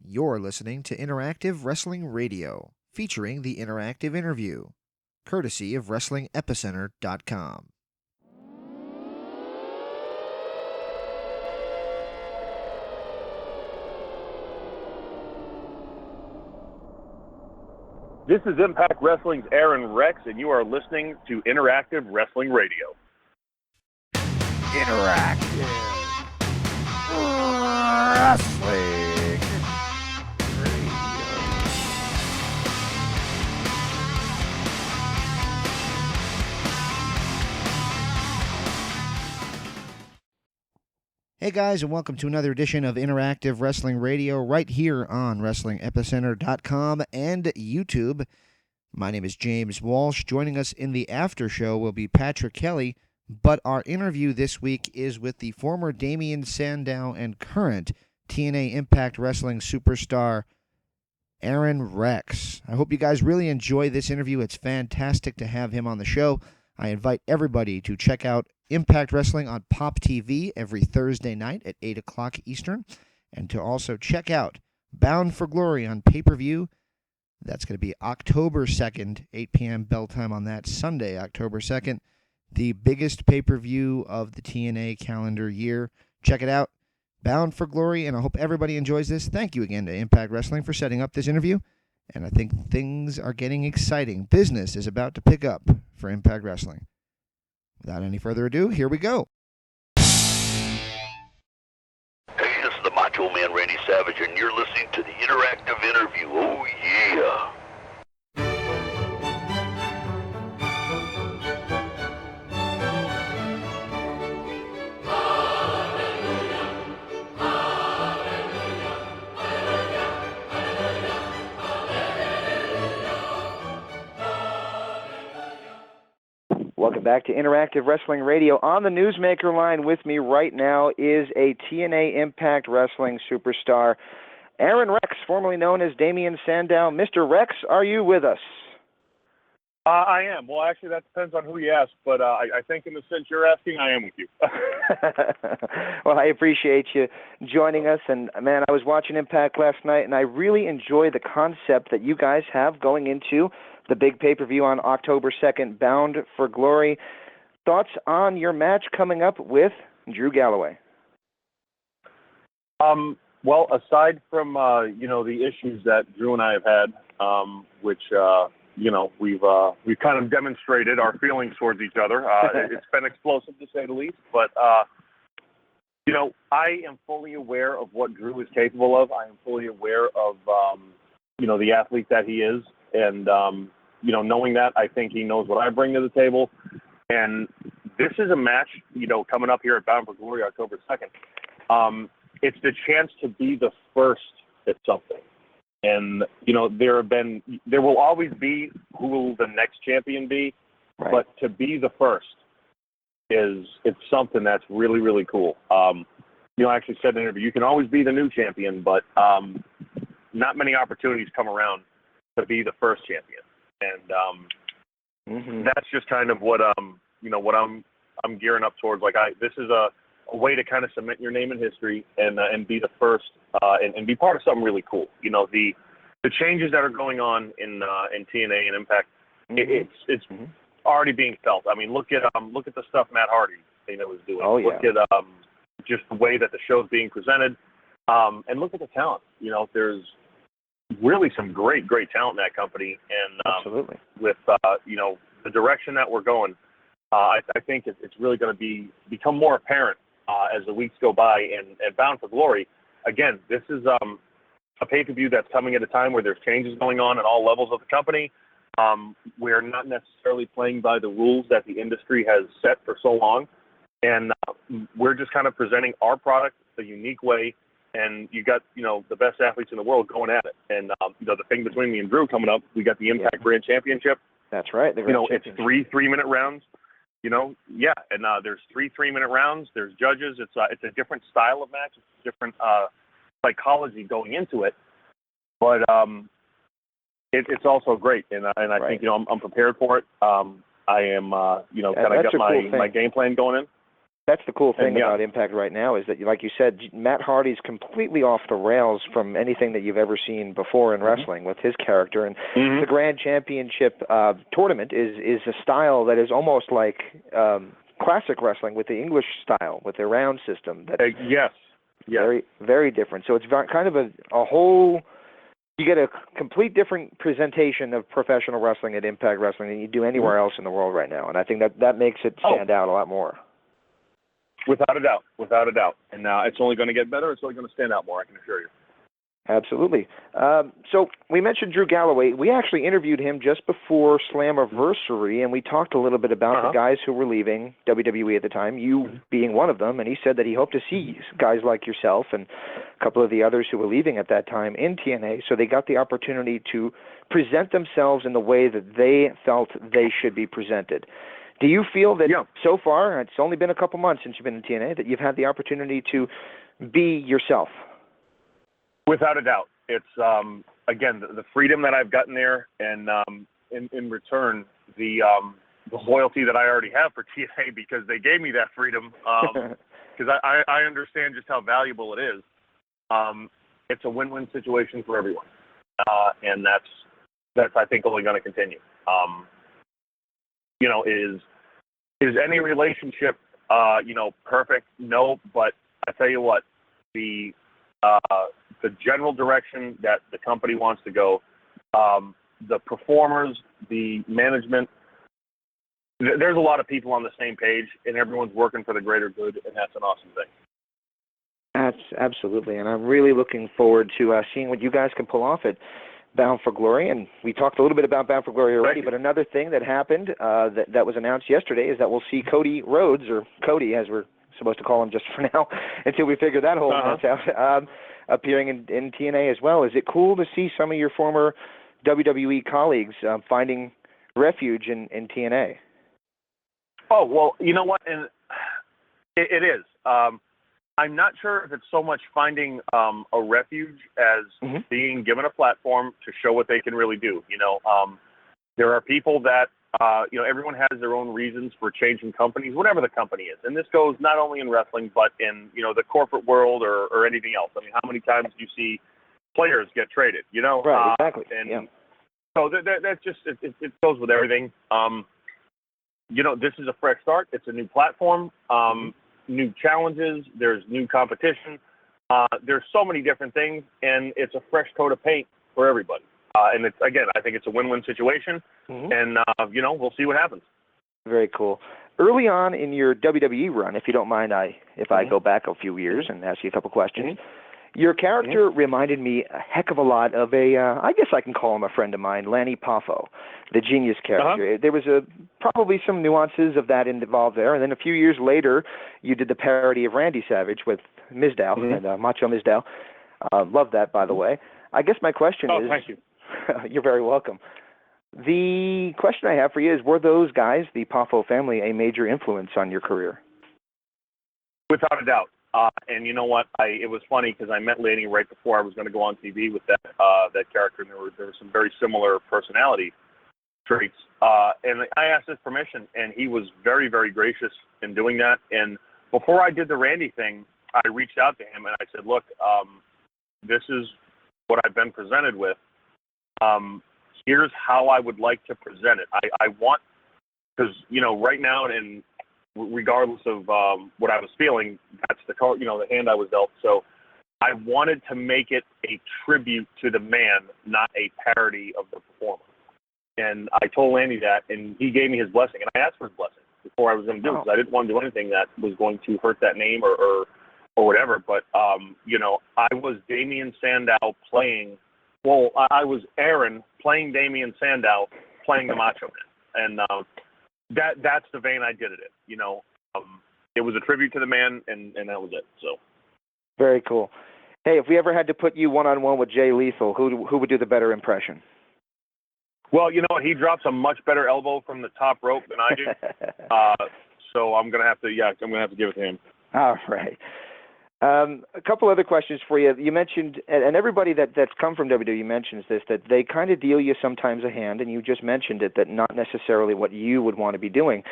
You're listening to Interactive Wrestling Radio, featuring the interactive interview, courtesy of WrestlingEpicenter.com. This is Impact Wrestling's Aron Rex, and you are listening to Interactive Wrestling Radio. Interactive Wrestling Radio. Hey guys, and welcome to another edition of Interactive Wrestling Radio right here on WrestlingEpicenter.com and YouTube. My name is James Walsh. Joining us in the after show will be Patrick Kelly, but our interview this week is with the former Damien Sandow and current TNA Impact Wrestling superstar, Aron Rex. I hope you guys really enjoy this interview. It's fantastic to have him on the show. I invite everybody to check out Impact Wrestling on Pop TV every Thursday night at 8 o'clock Eastern, and to also check out Bound for Glory on pay-per-view. That's going to be October 2nd, 8 p.m. bell time on that Sunday, October 2nd, the biggest pay-per-view of the TNA calendar year. Check it out, Bound for Glory, and I hope everybody enjoys this. Thank you again to Impact Wrestling for setting up this interview, and I think things are getting exciting. Business is about to pick up for Impact Wrestling. Without any further ado, here we go. Hey, this is the Macho Man Randy Savage, and you're listening to the interactive interview. Oh, yeah. Welcome back to Interactive Wrestling Radio. On the Newsmaker line with me right now is a TNA Impact Wrestling superstar, Aron Rex, formerly known as Damien Sandow. Mr. Rex, are you with us? I am. Well, actually, that depends on who you ask, but I think in the sense you're asking, I am with you. Well, I appreciate you joining us. And, man, I was watching Impact last night, and I really enjoy the concept that you guys have going into the big pay-per-view on October 2nd, Bound for Glory. Thoughts on your match coming up with Drew Galloway? Well, aside from, the issues that Drew and I have had, which, we've kind of demonstrated our feelings towards each other. It's been explosive, to say the least. But, I am fully aware of what Drew is capable of. I am fully aware of, the athlete that he is. And, knowing that, I think he knows what I bring to the table. And this is a match, coming up here at Bound for Glory, October 2nd. It's the chance to be the first at something. And, there will always be who will the next champion be. Right. But to be the first it's something that's really, really cool. I actually said in an interview, you can always be the new champion, but not many opportunities come around to be the first champion. And that's just kind of what what I'm gearing up towards. Like this is a way to kind of cement your name in history and be the first and be part of something really cool. The changes that are going on in TNA and Impact, it's already being felt. I mean, look at the stuff Matt Hardy was doing. Oh, yeah. Look at just the way that the show's being presented, and look at the talent. There's really some great talent in that company, and absolutely, with the direction that we're going, I think it's really going to become more apparent as the weeks go by. And Bound for Glory, again, this is a pay-per-view that's coming at a time where there's changes going on at all levels of the company. We're not necessarily playing by the rules that the industry has set for so long, and we're just kind of presenting our product a unique way. And you got, the best athletes in the world going at it. And, the thing between me and Drew coming up, we got the Impact Grand Championship. That's right. It's 3 3-minute rounds, and there's 3 3-minute rounds. There's judges. It's a different style of match. It's a different psychology going into it. But it's also great. And I think, I'm prepared for it. I am, kind of got my game plan going in. That's the cool thing about Impact right now is that, like you said, Matt Hardy's completely off the rails from anything that you've ever seen before in wrestling with his character. And the Grand Championship tournament is a style that is almost like classic wrestling with the English style, with the round system. That yes. Very, very different. So it's kind of a whole... You get a complete different presentation of professional wrestling at Impact Wrestling than you do anywhere else in the world right now. And I think that makes it stand out a lot more. Without a doubt. And it's only going to get better. It's only going to stand out more, I can assure you. Absolutely. So we mentioned Drew Galloway. We actually interviewed him just before Slammiversary, and we talked a little bit about the guys who were leaving WWE at the time, you being one of them, and he said that he hoped to see guys like yourself and a couple of the others who were leaving at that time in TNA, so they got the opportunity to present themselves in the way that they felt they should be presented. Do you feel that so far, it's only been a couple months since you've been in TNA, that you've had the opportunity to be yourself? Without a doubt. It's, again, the freedom that I've gotten there, and in return, the loyalty that I already have for TNA because they gave me that freedom, because I understand just how valuable it is. It's a win-win situation for everyone, and that's I think, only going to continue. Is any relationship, perfect? No, but I tell you what, the general direction that the company wants to go, the performers, the management, there's a lot of people on the same page, and everyone's working for the greater good, and that's an awesome thing. That's absolutely, and I'm really looking forward to seeing what you guys can pull off at Bound for Glory. And we talked a little bit about Bound for Glory already, but another thing that happened that was announced yesterday is that we'll see Cody Rhodes, or Cody as we're supposed to call him just for now, until we figure that whole mess out, appearing in TNA as well. Is it cool to see some of your former WWE colleagues finding refuge in TNA? Oh, well, you know what? And it is. I'm not sure if it's so much finding a refuge as being given a platform to show what they can really do. There are people that, everyone has their own reasons for changing companies, whatever the company is. And this goes not only in wrestling, but in, the corporate world or anything else. I mean, how many times do you see players get traded, Right, exactly. So that's just, it goes with everything. This is a fresh start. It's a new platform. New challenges, there's new competition, there's so many different things, and it's a fresh coat of paint for everybody. And it's, again, I think it's a win-win situation, and, we'll see what happens. Very cool. Early on in your WWE run, if you don't mind, if I go back a few years and ask you a couple questions, your character reminded me a heck of a lot of I guess I can call him a friend of mine, Lanny Poffo, the Genius character. There was probably some nuances of that involved there, and then a few years later, you did the parody of Randy Savage with Mizdow and Macho Mizdow. Love that, by the way. I guess my question is... thank you. You're very welcome. The question I have for you is, were those guys, the Poffo family, a major influence on your career? Without a doubt. And you know what? It was funny because I met Lanny right before I was going to go on TV with that character, and there were some very similar personality traits. And I asked his permission, and he was very, very gracious in doing that. And before I did the Randy thing, I reached out to him and I said, "Look, this is what I've been presented with. Here's how I would like to present it. I want, because right now, and regardless of what I was feeling, that's the hand I was dealt. So I wanted to make it a tribute to the man, not a parody of the performer. And I told Landy that, and he gave me his blessing. And I asked for his blessing before I was going to do it, because I didn't want to do anything that was going to hurt that name or whatever. But I was Damien Sandow playing. Well, I was Aron playing Damien Sandow playing the Macho Man, and that's the vein I did it in. It was a tribute to the man, and that was it. So very cool. Hey, if we ever had to put you one-on-one with Jay Lethal, who would do the better impression? Well, you know what? He drops a much better elbow from the top rope than I do. So I'm gonna have to give it to him. All right. A couple other questions for you. You mentioned, and everybody that's come from WWE mentions this, that they kind of deal you sometimes a hand, and you just mentioned it, that not necessarily what you would want to be doing.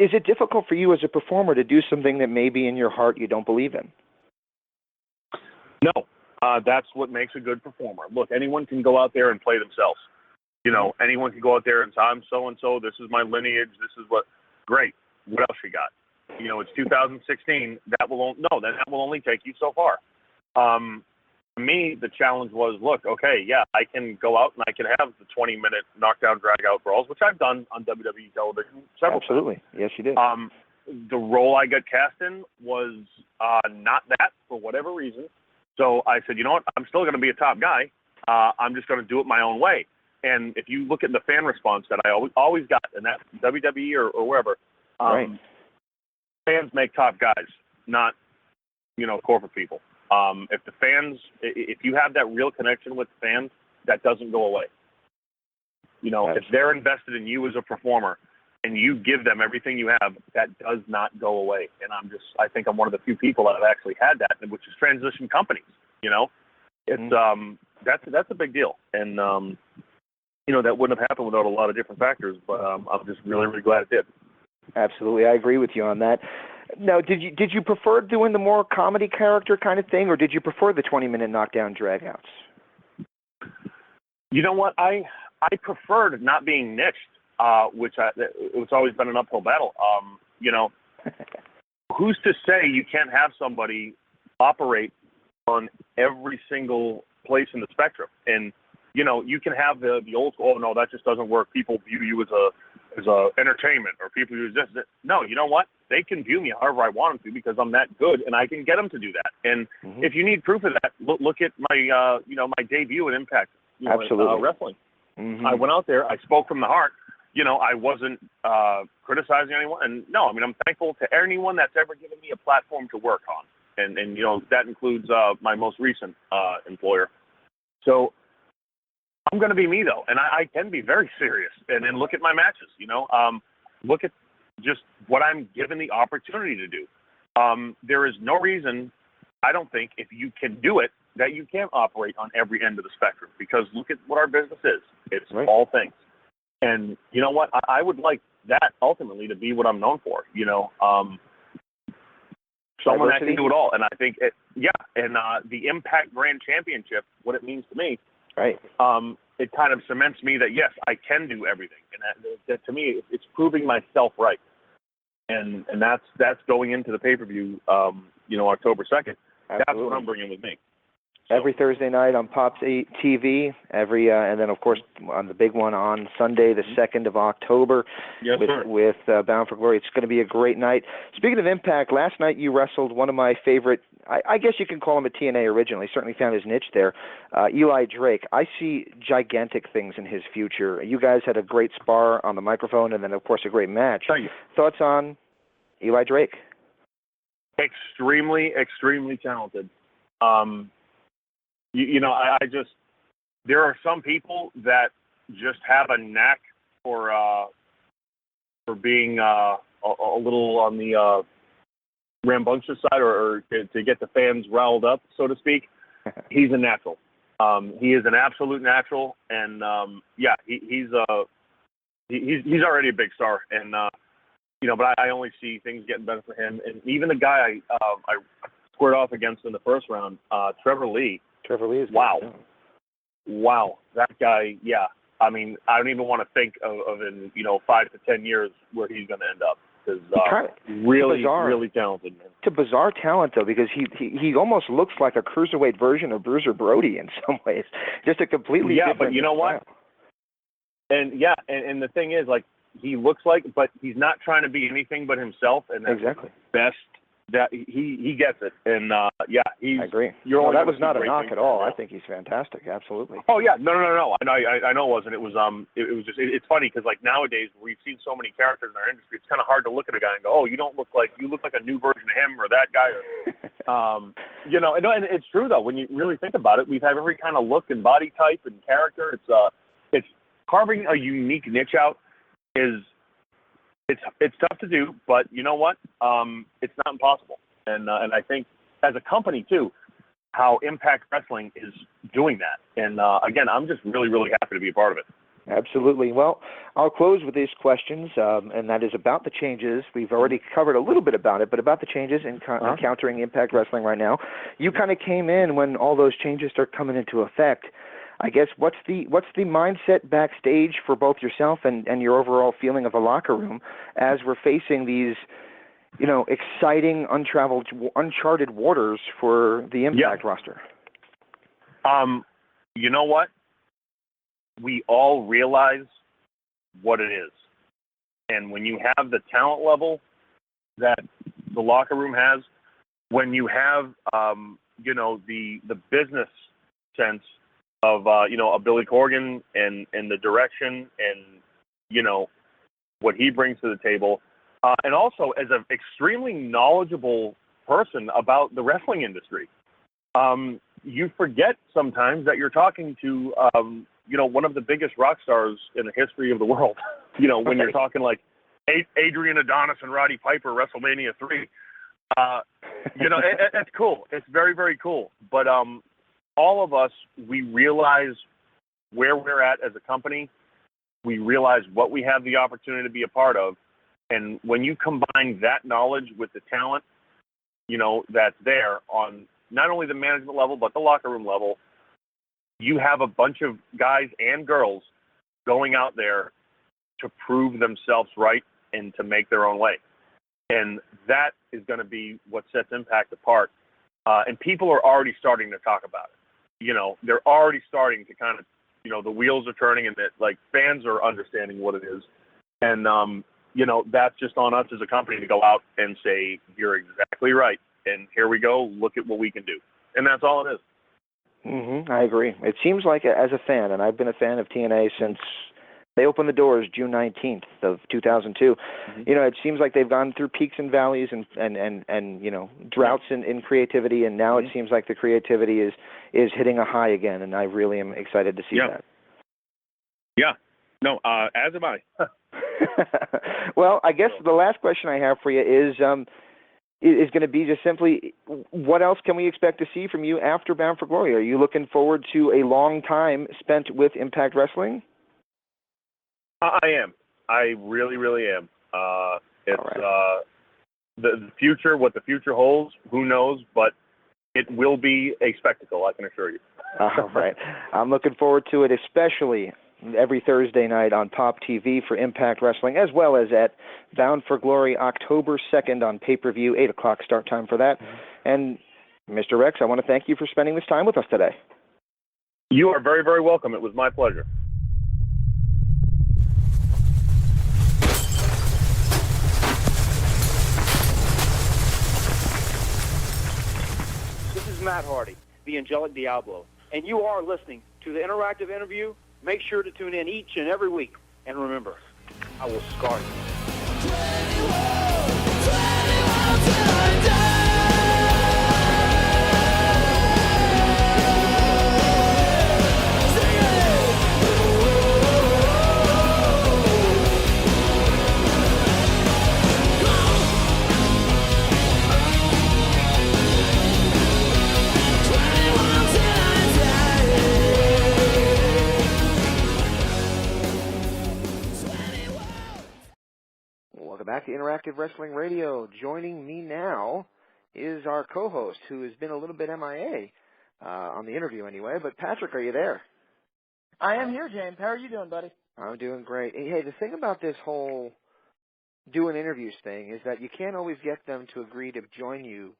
Is it difficult for you as a performer to do something that maybe in your heart you don't believe in? No, that's what makes a good performer. Look, anyone can go out there and play themselves. You know, anyone can go out there and say, I'm so-and-so, this is my lineage, this is what, great. What else you got? You know, it's 2016. That will only take you so far. For me, the challenge was, look, okay, yeah, I can go out and I can have the 20-minute knockdown, drag-out brawls, which I've done on WWE television several Absolutely. times. Yes, you did. The role I got cast in was not that for whatever reason. So I said, you know what, I'm still going to be a top guy. I'm just going to do it my own way. And if you look at the fan response that I always got, and that's WWE or wherever, right. Fans make top guys, not, you know, corporate people. If you have that real connection with fans, that doesn't go away. You know, Absolutely. if they're invested in you as a performer and you give them everything you have, that does not go away. And I think I'm one of the few people that have actually had that, which is transition companies. You know, it's that's a big deal. And you know, that wouldn't have happened without a lot of different factors. But I'm just really, really glad it did. Absolutely, I agree with you on that. Now, did you prefer doing the more comedy character kind of thing, or did you prefer the 20-minute knockdown dragouts? You know what? I preferred not being niched, it's always been an uphill battle. You know, who's to say you can't have somebody operate on every single place in the spectrum? And you know, you can have the old school, oh no, that just doesn't work. People view you as a entertainment, or people use this. No, you know what? They can view me however I want them to because I'm that good, and I can get them to do that. And if you need proof of that, look at my my debut at Impact Wrestling. I went out there, I spoke from the heart. You know, I wasn't criticizing anyone, and no, I mean, I'm thankful to anyone that's ever given me a platform to work on, and you know, that includes my most recent employer. So I'm going to be me, though, and I can be very serious. And then look at my matches, you know. Look at just what I'm given the opportunity to do. There is no reason, I don't think, if you can do it, that you can't operate on every end of the spectrum. Because look at what our business is. It's all things. And you know what? I would like that ultimately to be what I'm known for, you know. Someone that can do it all. And I think, the Impact Grand Championship, what it means to me, right. It kind of cements me that, yes, I can do everything. And that to me, it's proving myself right. And that's going into the pay-per-view, October 2nd. Absolutely. That's what I'm bringing with me. Every Thursday night on Pops TV, and then, of course, on the big one on Sunday, the 2nd of October, with Bound for Glory. It's going to be a great night. Speaking of Impact, last night you wrestled one of my favorite, I guess you can call him a TNA originally, certainly found his niche there, Eli Drake. I see gigantic things in his future. You guys had a great spar on the microphone and then, of course, a great match. Thank you. Thoughts on Eli Drake? Extremely, extremely talented. There are some people that just have a knack for being a little on the rambunctious side, or to get the fans riled up, so to speak. He's a natural. He is an absolute natural, and he's already a big star, and but I only see things getting better for him. And even the guy I squared off against in the first round, Trevor Lee. Trevor Lee is good. Wow, that guy. Yeah, I mean, I don't even want to think of in 5 to 10 years where he's going to end up, because really talented, man. It's a bizarre talent though, because he almost looks like a cruiserweight version of Bruiser Brody in some ways. Just a completely different but you know style. what? And the thing is, like, he looks like, but he's not trying to be anything but himself, and that's exactly best. That he gets it, and I agree. That was not a knock at all. I think he's fantastic. Absolutely. Oh yeah, no. I know it wasn't. It was just. It's funny because, like, nowadays we've seen so many characters in our industry. It's kind of hard to look at a guy and go, oh, you look like a new version of him or that guy. Or, and it's true though. When you really think about it, we've had every kind of look and body type and character. It's carving a unique niche out is. It's tough to do, but you know what? It's not impossible. And I think as a company too, how Impact Wrestling is doing that. And again, I'm just really, really happy to be a part of it. Absolutely. Well, I'll close with these questions, and that is about the changes. We've already covered a little bit about it, but about the changes in encountering Impact Wrestling right now. You kind of came in when all those changes start coming into effect. I guess what's the mindset backstage for both yourself and your overall feeling of the locker room as we're facing these, exciting, uncharted waters for the Impact roster? You know what? We all realize what it is. And when you have the talent level that the locker room has, when you have, the business sense of, a Billy Corgan and the direction and, what he brings to the table, and also as an extremely knowledgeable person about the wrestling industry, you forget sometimes that you're talking to, one of the biggest rock stars in the history of the world. When you're talking like Adrian Adonis and Roddy Piper, WrestleMania 3. It's cool. It's very, very cool. But all of us, we realize where we're at as a company. We realize what we have the opportunity to be a part of. And when you combine that knowledge with the talent, that's there on not only the management level, but the locker room level, you have a bunch of guys and girls going out there to prove themselves right and to make their own way. And that is going to be what sets Impact apart. And people are already starting to talk about it. They're already starting to kind of, the wheels are turning and that like fans are understanding what it is. And, that's just on us as a company to go out and say, you're exactly right. And here we go. Look at what we can do. And that's all it is. I agree. It seems like, as a fan, and I've been a fan of TNA since they opened the doors June 19th of 2002. It seems like they've gone through peaks and valleys and droughts in creativity, and now it seems like the creativity is hitting a high again, and I really am excited to see that. Yeah. No, as am I. Well, I guess the last question I have for you is going to be just simply, what else can we expect to see from you after Bound for Glory? Are you looking forward to a long time spent with Impact Wrestling? I am. I really, really am. It's the future, what the future holds, who knows, but it will be a spectacle, I can assure you. All right. I'm looking forward to it, especially every Thursday night on Pop TV for Impact Wrestling, as well as at Bound for Glory October 2nd on pay-per-view, 8 o'clock start time for that. And, Mr. Rex, I want to thank you for spending this time with us today. You are very, very welcome. It was my pleasure. This is Matt Hardy, the Angelic Diablo, and you are listening to the interactive interview. Make sure to tune in each and every week. And remember, I will scar you. Welcome back to Interactive Wrestling Radio. Joining me now is our co-host, who has been a little bit MIA on the interview anyway. But Patrick, are you there? I am here, James. How are you doing, buddy? I'm doing great. Hey, the thing about this whole doing interviews thing is that you can't always get them to agree to join you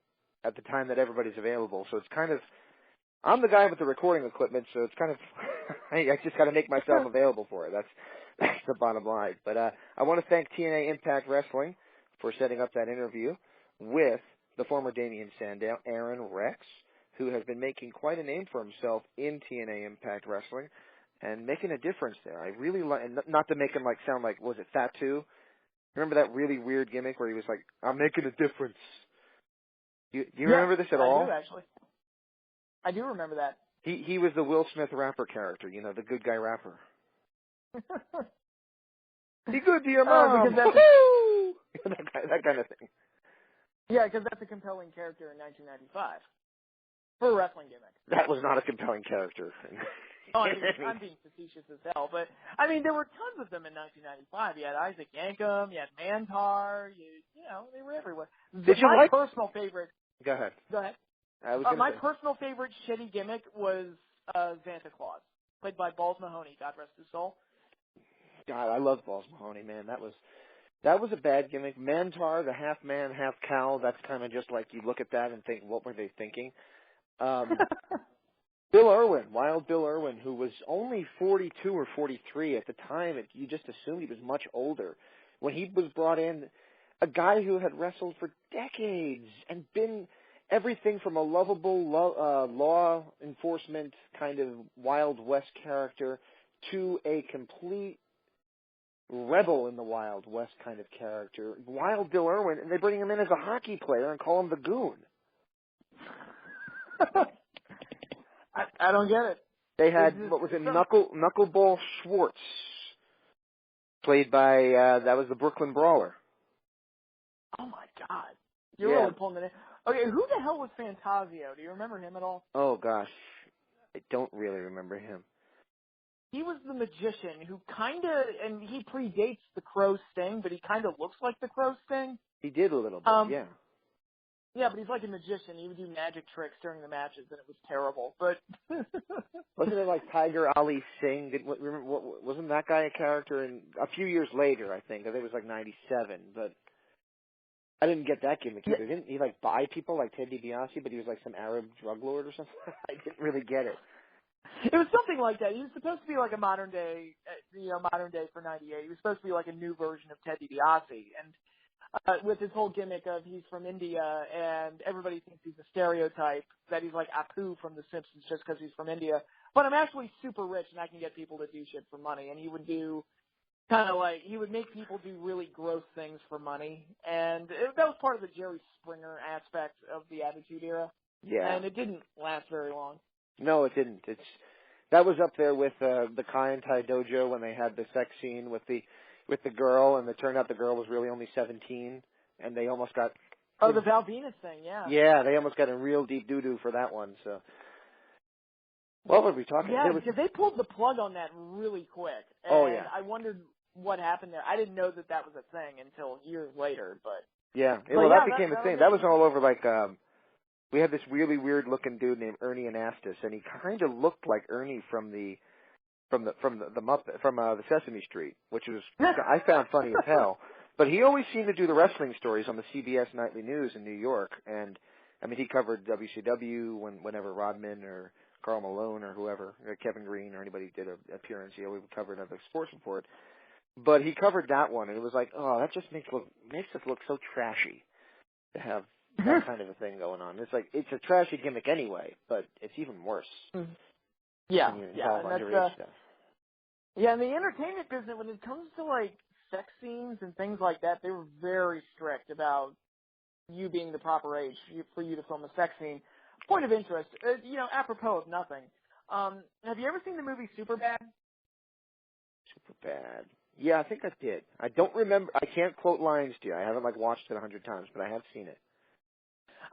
at the time that everybody's available. So it's kind of, I'm the guy with the recording equipment, so it's kind of, I just got to make myself available for it. That's the bottom line. But I want to thank TNA Impact Wrestling for setting up that interview with the former Damien Sandow, Aron Rex, who has been making quite a name for himself in TNA Impact Wrestling and making a difference there. I really like, and not to make him sound like, was it Fatu? Remember that really weird gimmick where he was like, I'm making a difference? Do you remember this at all? I do, actually. I do remember that. He was the Will Smith rapper character, the good guy rapper. Be good to your mom. That kind of thing. Yeah, because that's a compelling character in 1995 for a wrestling gimmick. That was not a compelling character. Oh, I'm being facetious as hell, but I mean, there were tons of them in 1995. You had Isaac Yankem, you had Mantar, you know, they were everywhere. My personal favorite. Go ahead. Go ahead. My personal favorite shitty gimmick was Santa Claus, played by Balls Mahoney. God rest his soul. God, I love Balls Mahoney, man. That was a bad gimmick. Mantar, the half man, half cow. That's kind of just like you look at that and think, what were they thinking? Bill Irwin, Wild Bill Irwin, who was only 42 or 43 at the time. You just assumed he was much older. When he was brought in, a guy who had wrestled for decades and been everything from a lovable law enforcement kind of Wild West character to a complete rebel in the Wild West kind of character. Wild Bill Irwin, and they bring him in as a hockey player and call him the Goon. I don't get it. They had, Knuckleball Schwartz, played by, that was the Brooklyn Brawler. Oh my God. You're really pulling the name. Okay, who the hell was Fantasio? Do you remember him at all? Oh gosh, I don't really remember him. He was the magician who and he predates the Crow Sting, but he kind of looks like the Crow Sting. He did a little bit, yeah. Yeah, but he's like a magician. He would do magic tricks during the matches, and it was terrible. But wasn't it like Tiger Ali Singh? Wasn't that guy a character? And a few years later, I think it was like '97. But I didn't get that gimmick either. Didn't he like buy people like Ted DiBiase? But he was like some Arab drug lord or something. I didn't really get it. It was something like that. He was supposed to be like a modern day for '98. He was supposed to be like a new version of Ted DiBiase, and with his whole gimmick of he's from India and everybody thinks he's a stereotype, that he's like Apu from The Simpsons just because he's from India. But I'm actually super rich and I can get people to do shit for money. And he would do he would make people do really gross things for money. And that was part of the Jerry Springer aspect of the Attitude Era. Yeah. And it didn't last very long. No, it didn't. That was up there with the Kai and Tai Dojo when they had the sex scene with the girl, and it turned out the girl was really only 17, and they almost got... Oh, the Val Venus thing, yeah. Yeah, they almost got a real deep doo-doo for that one, so... What were we talking about? Yeah, because they pulled the plug on that really quick. And I wondered what happened there. I didn't know that was a thing until years later, but... Yeah, that became a thing. That was all over, like, we had this really weird-looking dude named Ernie Anastas, and he kind of looked like Ernie from the Sesame Street, which was I found funny as hell. But he always seemed to do the wrestling stories on the CBS Nightly News in New York, and I mean he covered WCW whenever Rodman or Karl Malone or whoever, or Kevin Green or anybody did an appearance. He always covered another sports report. But he covered that one, and it was like, oh, that just makes us look so trashy to have that kind of a thing going on. It's like it's a trashy gimmick anyway, but it's even worse. Yeah, and that's yeah, in the entertainment business, when it comes to like sex scenes and things like that, they were very strict about you being the proper age for you to film a sex scene. Point of interest, apropos of nothing. Have you ever seen the movie Superbad? Superbad. Yeah, I think I did. I don't remember. I can't quote lines to you. I haven't watched it 100 times, but I have seen it.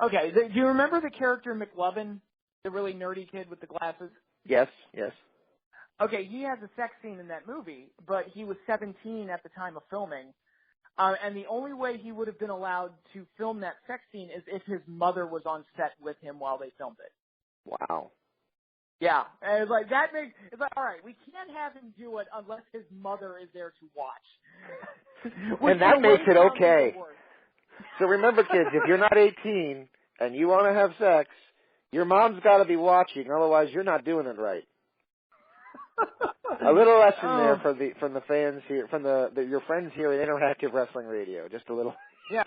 Okay. Do you remember the character McLovin, the really nerdy kid with the glasses? Yes. Okay, he has a sex scene in that movie, but he was 17 at the time of filming. And the only way he would have been allowed to film that sex scene is if his mother was on set with him while they filmed it. Wow. Yeah, and it's like all right, we can't have him do it unless his mother is there to watch. And that makes it okay. So remember, kids, if you're not 18 and you want to have sex, your mom's got to be watching, otherwise you're not doing it right. A little lesson there from the fans here, from your friends here at Interactive Wrestling Radio. Just a little. Yeah.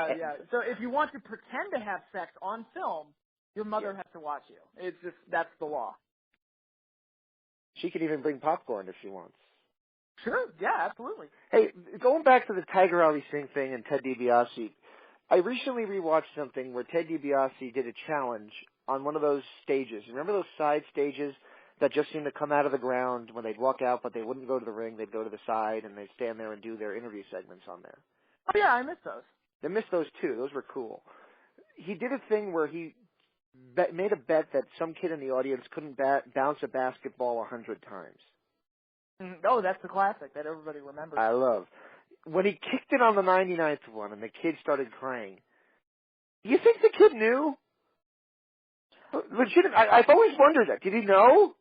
So if you want to pretend to have sex on film, your mother has to watch you. It's just that's the law. She can even bring popcorn if she wants. Sure. Yeah. Absolutely. Hey, going back to the Tiger Ali Singh thing and Ted DiBiase, I recently rewatched something where Ted DiBiase did a challenge on one of those stages. Remember those side stages that just seemed to come out of the ground when they'd walk out, but they wouldn't go to the ring. They'd go to the side, and they'd stand there and do their interview segments on there. Oh, yeah, I missed those. I missed those, too. Those were cool. He did a thing where he made a bet that some kid in the audience couldn't bounce a basketball 100 times. Oh, that's the classic that everybody remembers. I love. When he kicked it on the 99th one and the kid started crying, do you think the kid knew? Legit, I've always wondered that. Did he know?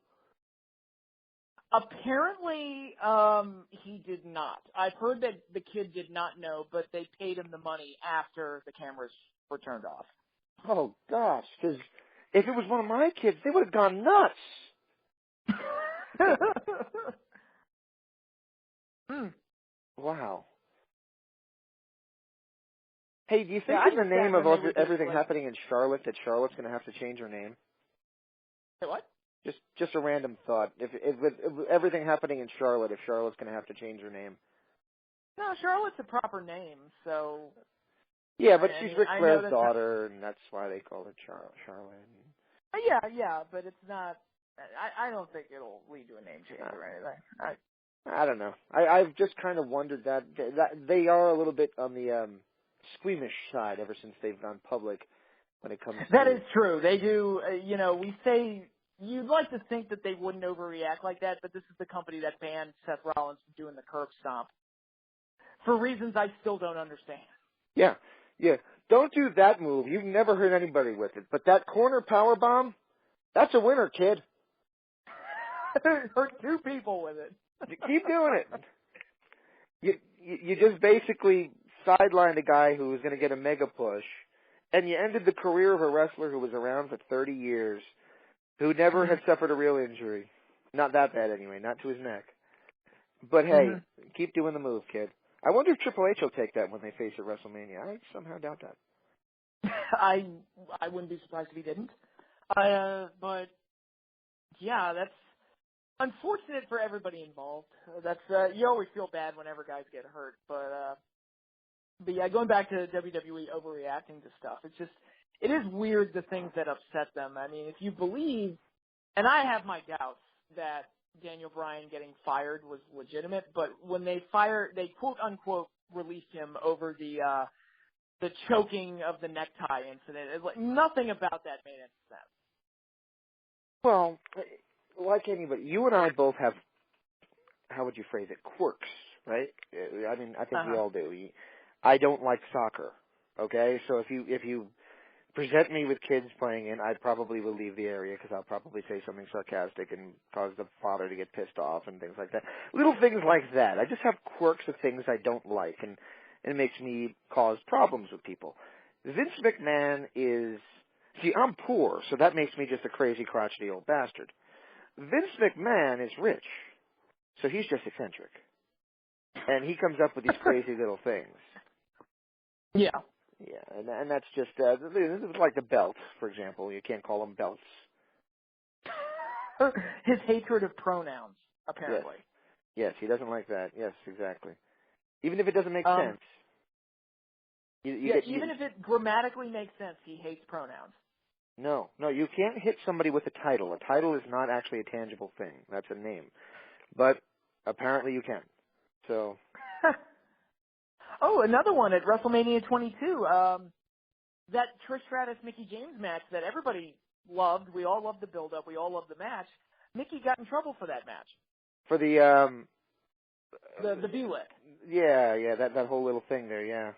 Apparently, he did not. I've heard that the kid did not know, but they paid him the money after the cameras were turned off. Oh, gosh, because if it was one of my kids, they would have gone nuts. Wow. Hey, do you think in the name of everything happening in Charlotte that Charlotte's going to have to change her name? Say what? Just a random thought. If with everything happening in Charlotte, if Charlotte's going to have to change her name. No, Charlotte's a proper name, so... Yeah, but she's Ric Flair's daughter, and that's why they call her Charlotte. Yeah, but it's not... I don't think it'll lead to a name change or anything. I don't know. I've just kind of wondered that they are a little bit on the squeamish side ever since they've gone public when it comes to... That is true. They do, we say... You'd like to think that they wouldn't overreact like that, but this is the company that banned Seth Rollins from doing the curb stomp for reasons I still don't understand. Yeah. Don't do that move. You've never hurt anybody with it. But that corner power bomb, that's a winner, kid. Hurt two people with it. You keep doing it. You just basically sidelined a guy who was going to get a mega push, and you ended the career of a wrestler who was around for 30 years, who never had suffered a real injury. Not that bad anyway, not to his neck. But hey, keep doing the move, kid. I wonder if Triple H will take that when they face at WrestleMania. I somehow doubt that. I wouldn't be surprised if he didn't. But yeah, that's unfortunate for everybody involved. That's you always feel bad whenever guys get hurt. But yeah, going back to WWE overreacting to stuff, it is weird the things that upset them. I mean, if you believe, and I have my doubts that Daniel Bryan getting fired was legitimate, but when they quote unquote released him over the choking of the necktie incident, nothing about that made any sense. Well, like anybody, you and I both have, how would you phrase it, quirks, right? I mean, I think we all do. I don't like soccer, okay? So if you present me with kids playing in, I probably will leave the area because I'll probably say something sarcastic and cause the father to get pissed off and things like that. Little things like that. I just have quirks of things I don't like, and it makes me cause problems with people. Vince McMahon is... See, I'm poor, so that makes me just a crazy, crotchety old bastard. Vince McMahon is rich, so he's just eccentric. And he comes up with these crazy little things. Yeah. Yeah, and that's just, like the belt, for example. You can't call them belts. His hatred of pronouns, apparently. Yes, he doesn't like that. Yes, exactly. Even if it doesn't make sense. Even if it grammatically makes sense, he hates pronouns. No, you can't hit somebody with a title. A title is not actually a tangible thing. That's a name. But apparently you can. So... Oh, another one at WrestleMania 22. That Trish Stratus Mickie James match that everybody loved. We all loved the build-up. We all loved the match. Mickie got in trouble for that match. For the V-Lick. Yeah, that whole little thing there, yeah.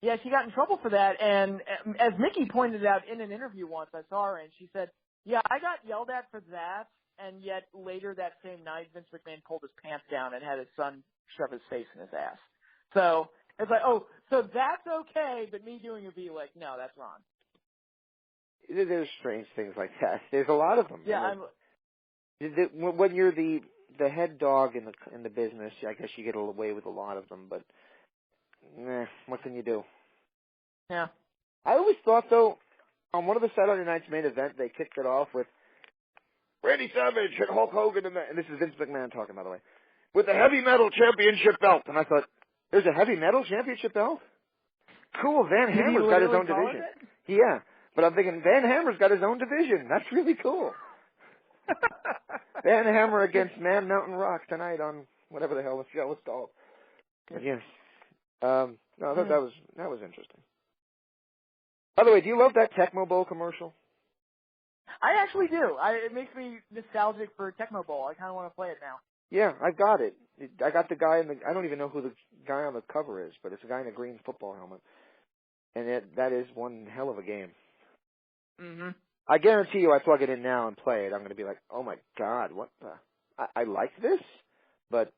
Yeah, she got in trouble for that, and as Mickie pointed out in an interview once, I saw her, and she said, yeah, I got yelled at for that, and yet later that same night, Vince McMahon pulled his pants down and had his son shove his face in his ass. So it's like, oh, so that's okay, but me doing a V-Lick, no, that's wrong. There's strange things like that. There's a lot of them. Yeah, when you're the head dog in the business, I guess you get away with a lot of them, but what can you do? Yeah. I always thought, though, on one of the Saturday Night's main event, they kicked it off with Randy Savage and Hulk Hogan, and this is Vince McMahon talking, by the way, with the heavy metal championship belt. And I thought, there's a heavy metal championship belt? Cool, Van Hammer's got his own division. Yeah, but I'm thinking, Van Hammer's got his own division. That's really cool. Van Hammer against Man Mountain Rock tonight on whatever the hell the show was called. But yes. No, I thought that was interesting. By the way, do you love that Tecmo Bowl commercial? I actually do. It makes me nostalgic for Tecmo Bowl. I kind of want to play it now. Yeah, I've got it. I got the guy I don't even know who the guy on the cover is, but it's a guy in a green football helmet. And that is one hell of a game. Mm-hmm. I guarantee you I plug it in now and play it, I'm going to be like, oh my God, what the? I like this, but...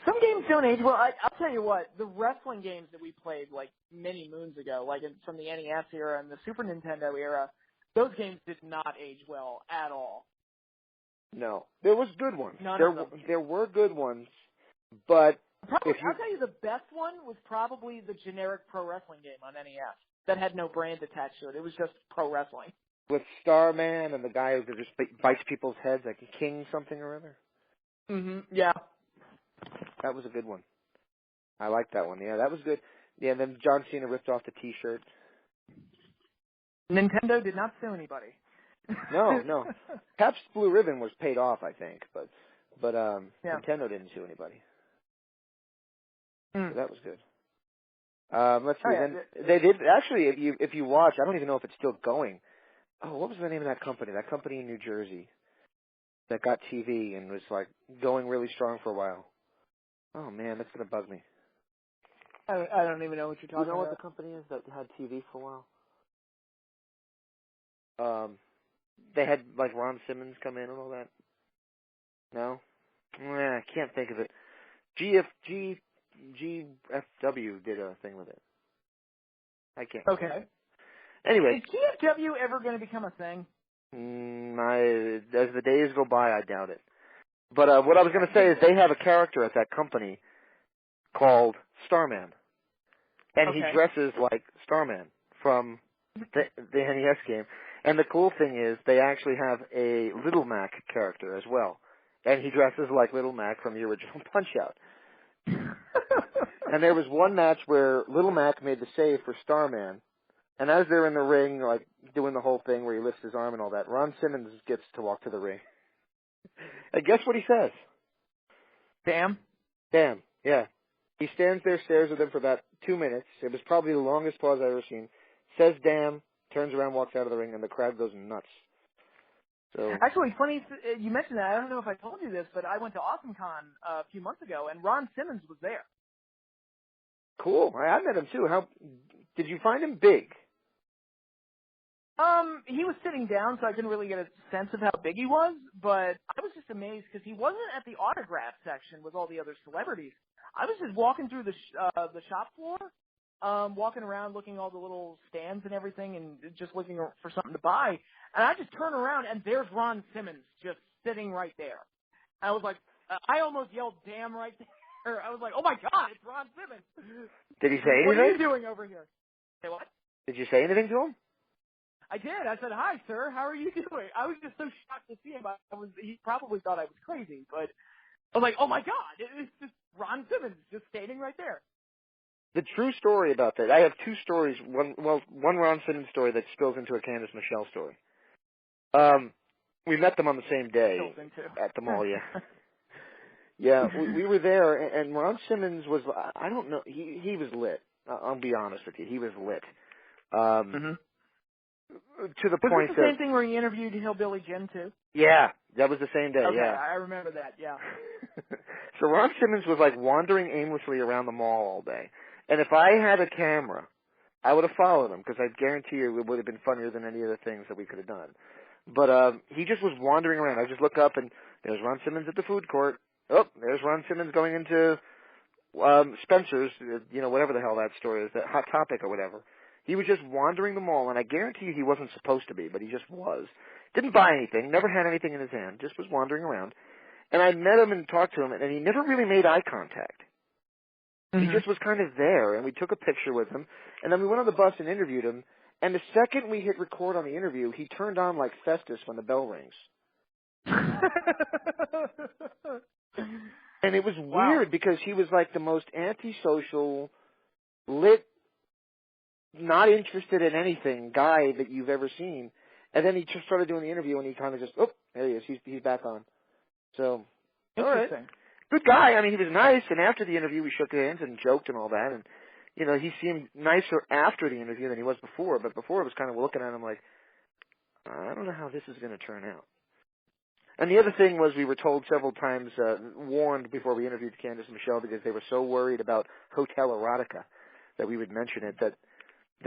Some games don't age well. I'll tell you what, the wrestling games that we played like many moons ago, like from the NES era and the Super Nintendo era, those games did not age well at all. No. There was good ones. None of them. There were good ones, but... I'll tell you the best one was probably the generic pro wrestling game on NES that had no brand attached to it. It was just pro wrestling. With Starman and the guy who just bites people's heads, like King something or other. Mm-hmm. Yeah. That was a good one. I liked that one. Yeah, that was good. Yeah, and then John Cena ripped off the T-shirt. Nintendo did not sue anybody. No. Pabst Blue Ribbon was paid off, I think, but yeah. Nintendo didn't sue anybody. Mm. So that was good. Let's see. Then they did actually. If you watch, I don't even know if it's still going. Oh, what was the name of that company? That company in New Jersey that got TV and was like going really strong for a while. Oh man, that's gonna bug me. I don't even know what you're talking about. You know what the company is that had TV for a while? They had like Ron Simmons come in and all that. No, I can't think of it. GFW did a thing with it. I can't. Okay. Anyway. Is GFW ever going to become a thing? As the days go by, I doubt it. But what I was going to say is they have a character at that company called Starman. And he dresses like Starman from the NES game. And the cool thing is they actually have a Little Mac character as well. And he dresses like Little Mac from the original Punch-Out! And there was one match where Little Mac made the save for Starman. And as they're in the ring, like, doing the whole thing where he lifts his arm and all that, Ron Simmons gets to walk to the ring. And guess what he says? Damn. Damn, yeah. He stands there, stares at them for about 2 minutes. It was probably the longest pause I've ever seen. Says damn, turns around, walks out of the ring, and the crowd goes nuts. So actually, funny you mentioned that. I don't know if I told you this, but I went to AwesomeCon a few months ago, and Ron Simmons was there. Cool. I met him, too. How did you find him big? He was sitting down, so I couldn't really get a sense of how big he was, but I was just amazed because he wasn't at the autograph section with all the other celebrities. I was just walking through the shop floor, walking around looking at all the little stands and everything and just looking for something to buy, and I just turn around, and there's Ron Simmons just sitting right there. And I was like, I almost yelled, damn, right there. I was like, oh my God, it's Ron Simmons. Did he say anything? What are you doing over here? Say what? Did you say anything to him? I did. I said, hi, sir. How are you doing? I was just so shocked to see him. He probably thought I was crazy, but I was like, oh my God, it's just Ron Simmons just standing right there. The true story about that, I have two stories. One Ron Simmons story that spills into a Candice Michelle story. We met them on the same day at the mall, yeah. Yeah, we were there, and Ron Simmons was, I don't know, he was lit. I'll be honest with you, he was lit. To the point that... Was it the same thing where he interviewed Hillbilly Jim, too? Yeah, that was the same day, okay, yeah. I remember that, yeah. So Ron Simmons was like wandering aimlessly around the mall all day. And if I had a camera, I would have followed him, because I guarantee you it would have been funnier than any of the things that we could have done. But he just was wandering around. I just look up, and there's Ron Simmons at the food court. Oh, there's Ron Simmons going into Spencer's, whatever the hell that store is, that Hot Topic or whatever. He was just wandering the mall, and I guarantee you he wasn't supposed to be, but he just was. Didn't buy anything, never had anything in his hand, just was wandering around. And I met him and talked to him, and he never really made eye contact. He just was kind of there, and we took a picture with him, and then we went on the bus and interviewed him, and the second we hit record on the interview, he turned on like Festus when the bell rings. And it was weird because he was like the most antisocial, lit, not interested in anything guy that you've ever seen. And then he just started doing the interview, and he kind of just, there he is. He's back on. So, all right. Good guy. I mean, he was nice, and after the interview, we shook hands and joked and all that. And, he seemed nicer after the interview than he was before. But before, it was kind of looking at him like, I don't know how this is going to turn out. And the other thing was we were told several times, warned before we interviewed Candice and Michelle because they were so worried about Hotel Erotica that we would mention it, that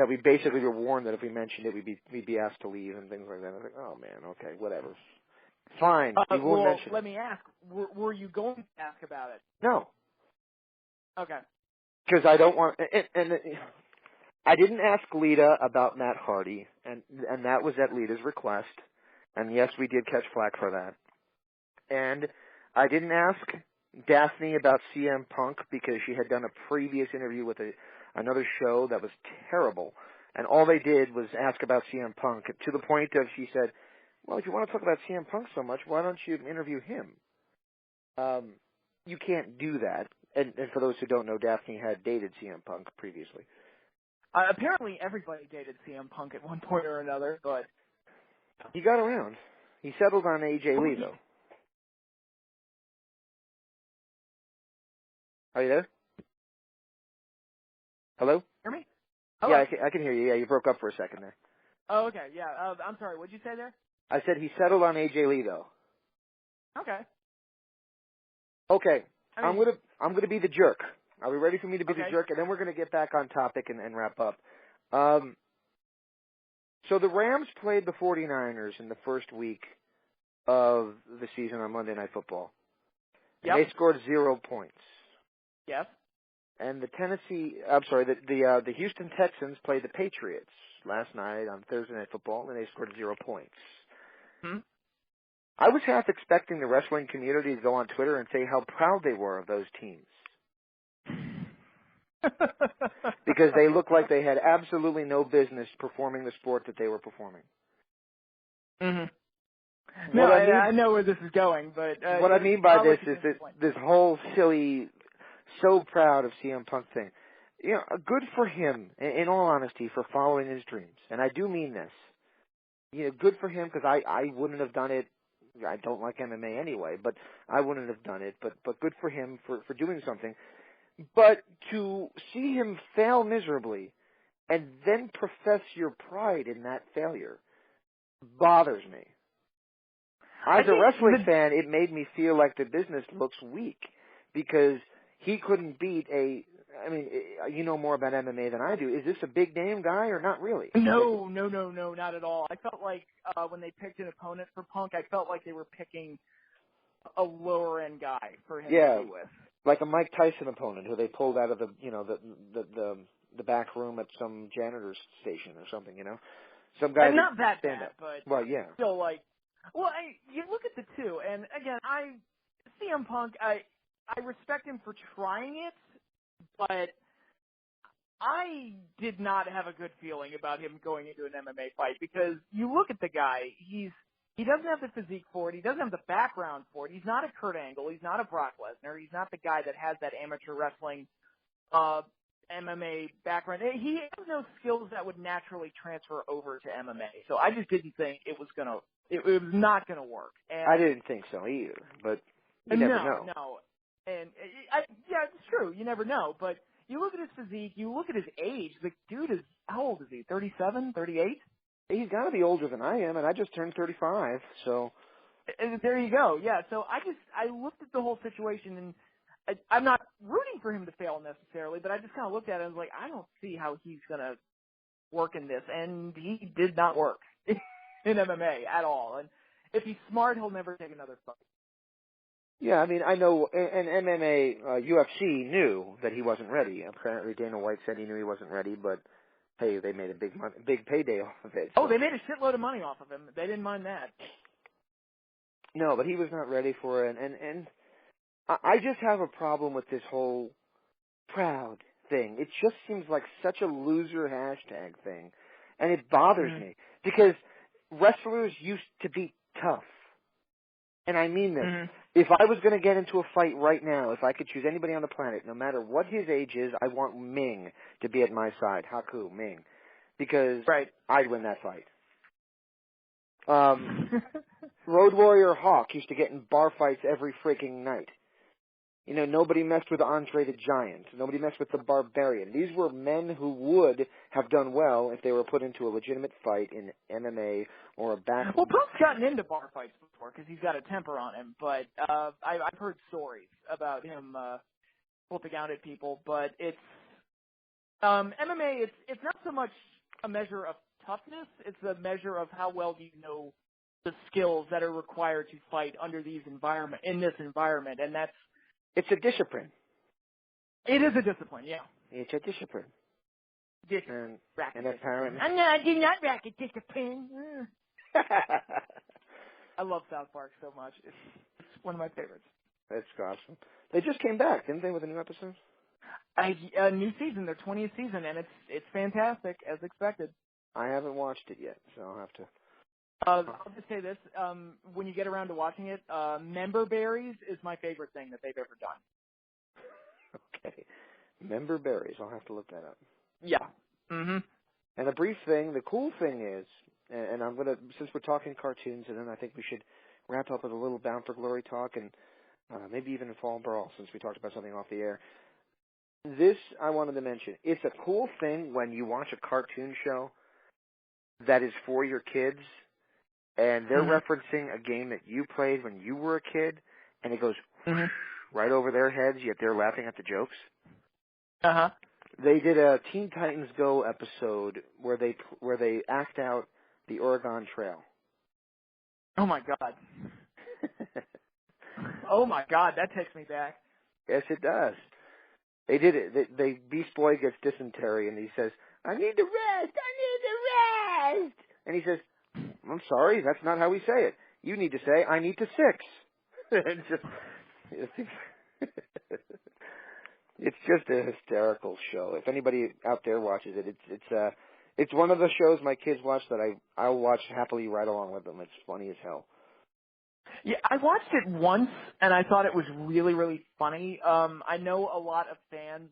we basically were warned that if we mentioned it, we'd be asked to leave and things like that. I was like, oh, man, okay, whatever. Fine, we won't mention let me ask, were you going to ask about it? No. Okay. Because I don't want, and I didn't ask Lita about Matt Hardy, and that was at Lita's request. And yes, we did catch flack for that. And I didn't ask Daphne about CM Punk because she had done a previous interview with another show that was terrible. And all they did was ask about CM Punk to the point of she said, well, if you want to talk about CM Punk so much, why don't you interview him? You can't do that. And for those who don't know, Daphne had dated CM Punk previously. Apparently everybody dated CM Punk at one point or another, but... He got around. He settled on AJ Lee, though. Are you there? Hello? Hear me? Hello? Yeah, I can hear you. Yeah, you broke up for a second there. Oh, okay, yeah. I'm sorry, what did you say there? I said he settled on AJ Lee, though. Okay. Okay, I mean, I'm gonna be the jerk. Are we ready for me to be okay. the jerk? And then we're gonna get back on topic and wrap up. So the Rams played the 49ers in the first week of the season on Monday Night Football. Yep. They scored 0 points. Yes. And the Houston Texans played the Patriots last night on Thursday Night Football, and they scored 0 points. Hmm? I was half expecting the wrestling community to go on Twitter and say how proud they were of those teams. Because they looked like they had absolutely no business performing the sport that they were performing. Mm-hmm. No, I know where this is going, but... what I mean by this is this whole silly, so proud of CM Punk thing. You know, good for him, in all honesty, for following his dreams. And I do mean this. You know, good for him, because I wouldn't have done it. I don't like MMA anyway, but I wouldn't have done it. But good for him for doing something. But to see him fail miserably and then profess your pride in that failure bothers me. As a wrestling fan, it made me feel like the business looks weak because he couldn't beat you know more about MMA than I do. Is this a big name guy or not really? No, not at all. I felt like when they picked an opponent for Punk, I felt like they were picking a lower end guy for him to be with. Like a Mike Tyson opponent who they pulled out of the back room at some janitor's station or something, you know. Some guy not that bad, but still like. Well, you look at the two, and again, CM Punk, I respect him for trying it, but I did not have a good feeling about him going into an MMA fight because you look at the guy, he doesn't have the physique for it. He doesn't have the background for it. He's not a Kurt Angle. He's not a Brock Lesnar. He's not the guy that has that amateur wrestling MMA background. He has no skills that would naturally transfer over to MMA. So I just didn't think it was not gonna work. And I didn't think so either, but you never know. No. And yeah, it's true. You never know. But you look at his physique. You look at his age. The dude is, how old is he? 37, 38? He's got to be older than I am, and I just turned 35, so. And there you go. Yeah, so I looked at the whole situation, and I'm not rooting for him to fail necessarily, but I just kind of looked at it and was like, I don't see how he's going to work in this. And he did not work in MMA at all. And if he's smart, he'll never take another fight. Yeah, I mean, I know, and MMA, UFC knew that he wasn't ready. Apparently Dana White said he knew he wasn't ready, but hey, they made a big payday off of it. So. Oh, they made a shitload of money off of him. They didn't mind that. No, but he was not ready for it, and I just have a problem with this whole proud thing. It just seems like such a loser hashtag thing, and it bothers me because wrestlers used to be tough, and I mean this. If I was going to get into a fight right now, if I could choose anybody on the planet, no matter what his age is, I want Ming to be at my side. Haku, Ming. Because I'd win that fight. Road Warrior Hawk used to get in bar fights every freaking night. You know, nobody messed with Andre the Giant. Nobody messed with the Barbarian. These were men who would have done well if they were put into a legitimate fight in MMA or a back. Well, Punk's gotten into bar fights before because he's got a temper on him, but I've heard stories about him flipping out at people. But it's MMA. It's not so much a measure of toughness; it's a measure of how well do you know the skills that are required to fight under this environment, and that's. It's a discipline. It is a discipline, yeah. It's a discipline. And apparently, I do not racket discipline. I love South Park so much. It's one of my favorites. That's awesome. They just came back, didn't they, with a new episode? A new season, their 20th season, and it's fantastic, as expected. I haven't watched it yet, so I'll have to. I'll just say this. When you get around to watching it, member berries is my favorite thing that they've ever done. Okay. Member berries. I'll have to look that up. Yeah. Mm-hmm. And a brief thing, the cool thing is, and I'm going to, since we're talking cartoons, and then I think we should wrap up with a little Bound for Glory talk and maybe even Fall Brawl, since we talked about something off the air. This I wanted to mention. It's a cool thing when you watch a cartoon show that is for your kids, and they're referencing a game that you played when you were a kid, and it goes right over their heads, yet they're laughing at the jokes. Uh-huh. They did a Teen Titans Go episode where they act out the Oregon Trail. Oh, my God. Oh, my God, that takes me back. Yes, it does. They did it. Beast Boy gets dysentery, and he says, I need to rest. And he says, I'm sorry, that's not how we say it. You need to say, I need to six. It's just a hysterical show. If anybody out there watches it, it's one of the shows my kids watch that I'll watch happily right along with them. It's funny as hell. Yeah, I watched it once, and I thought it was really, really funny. I know a lot of fans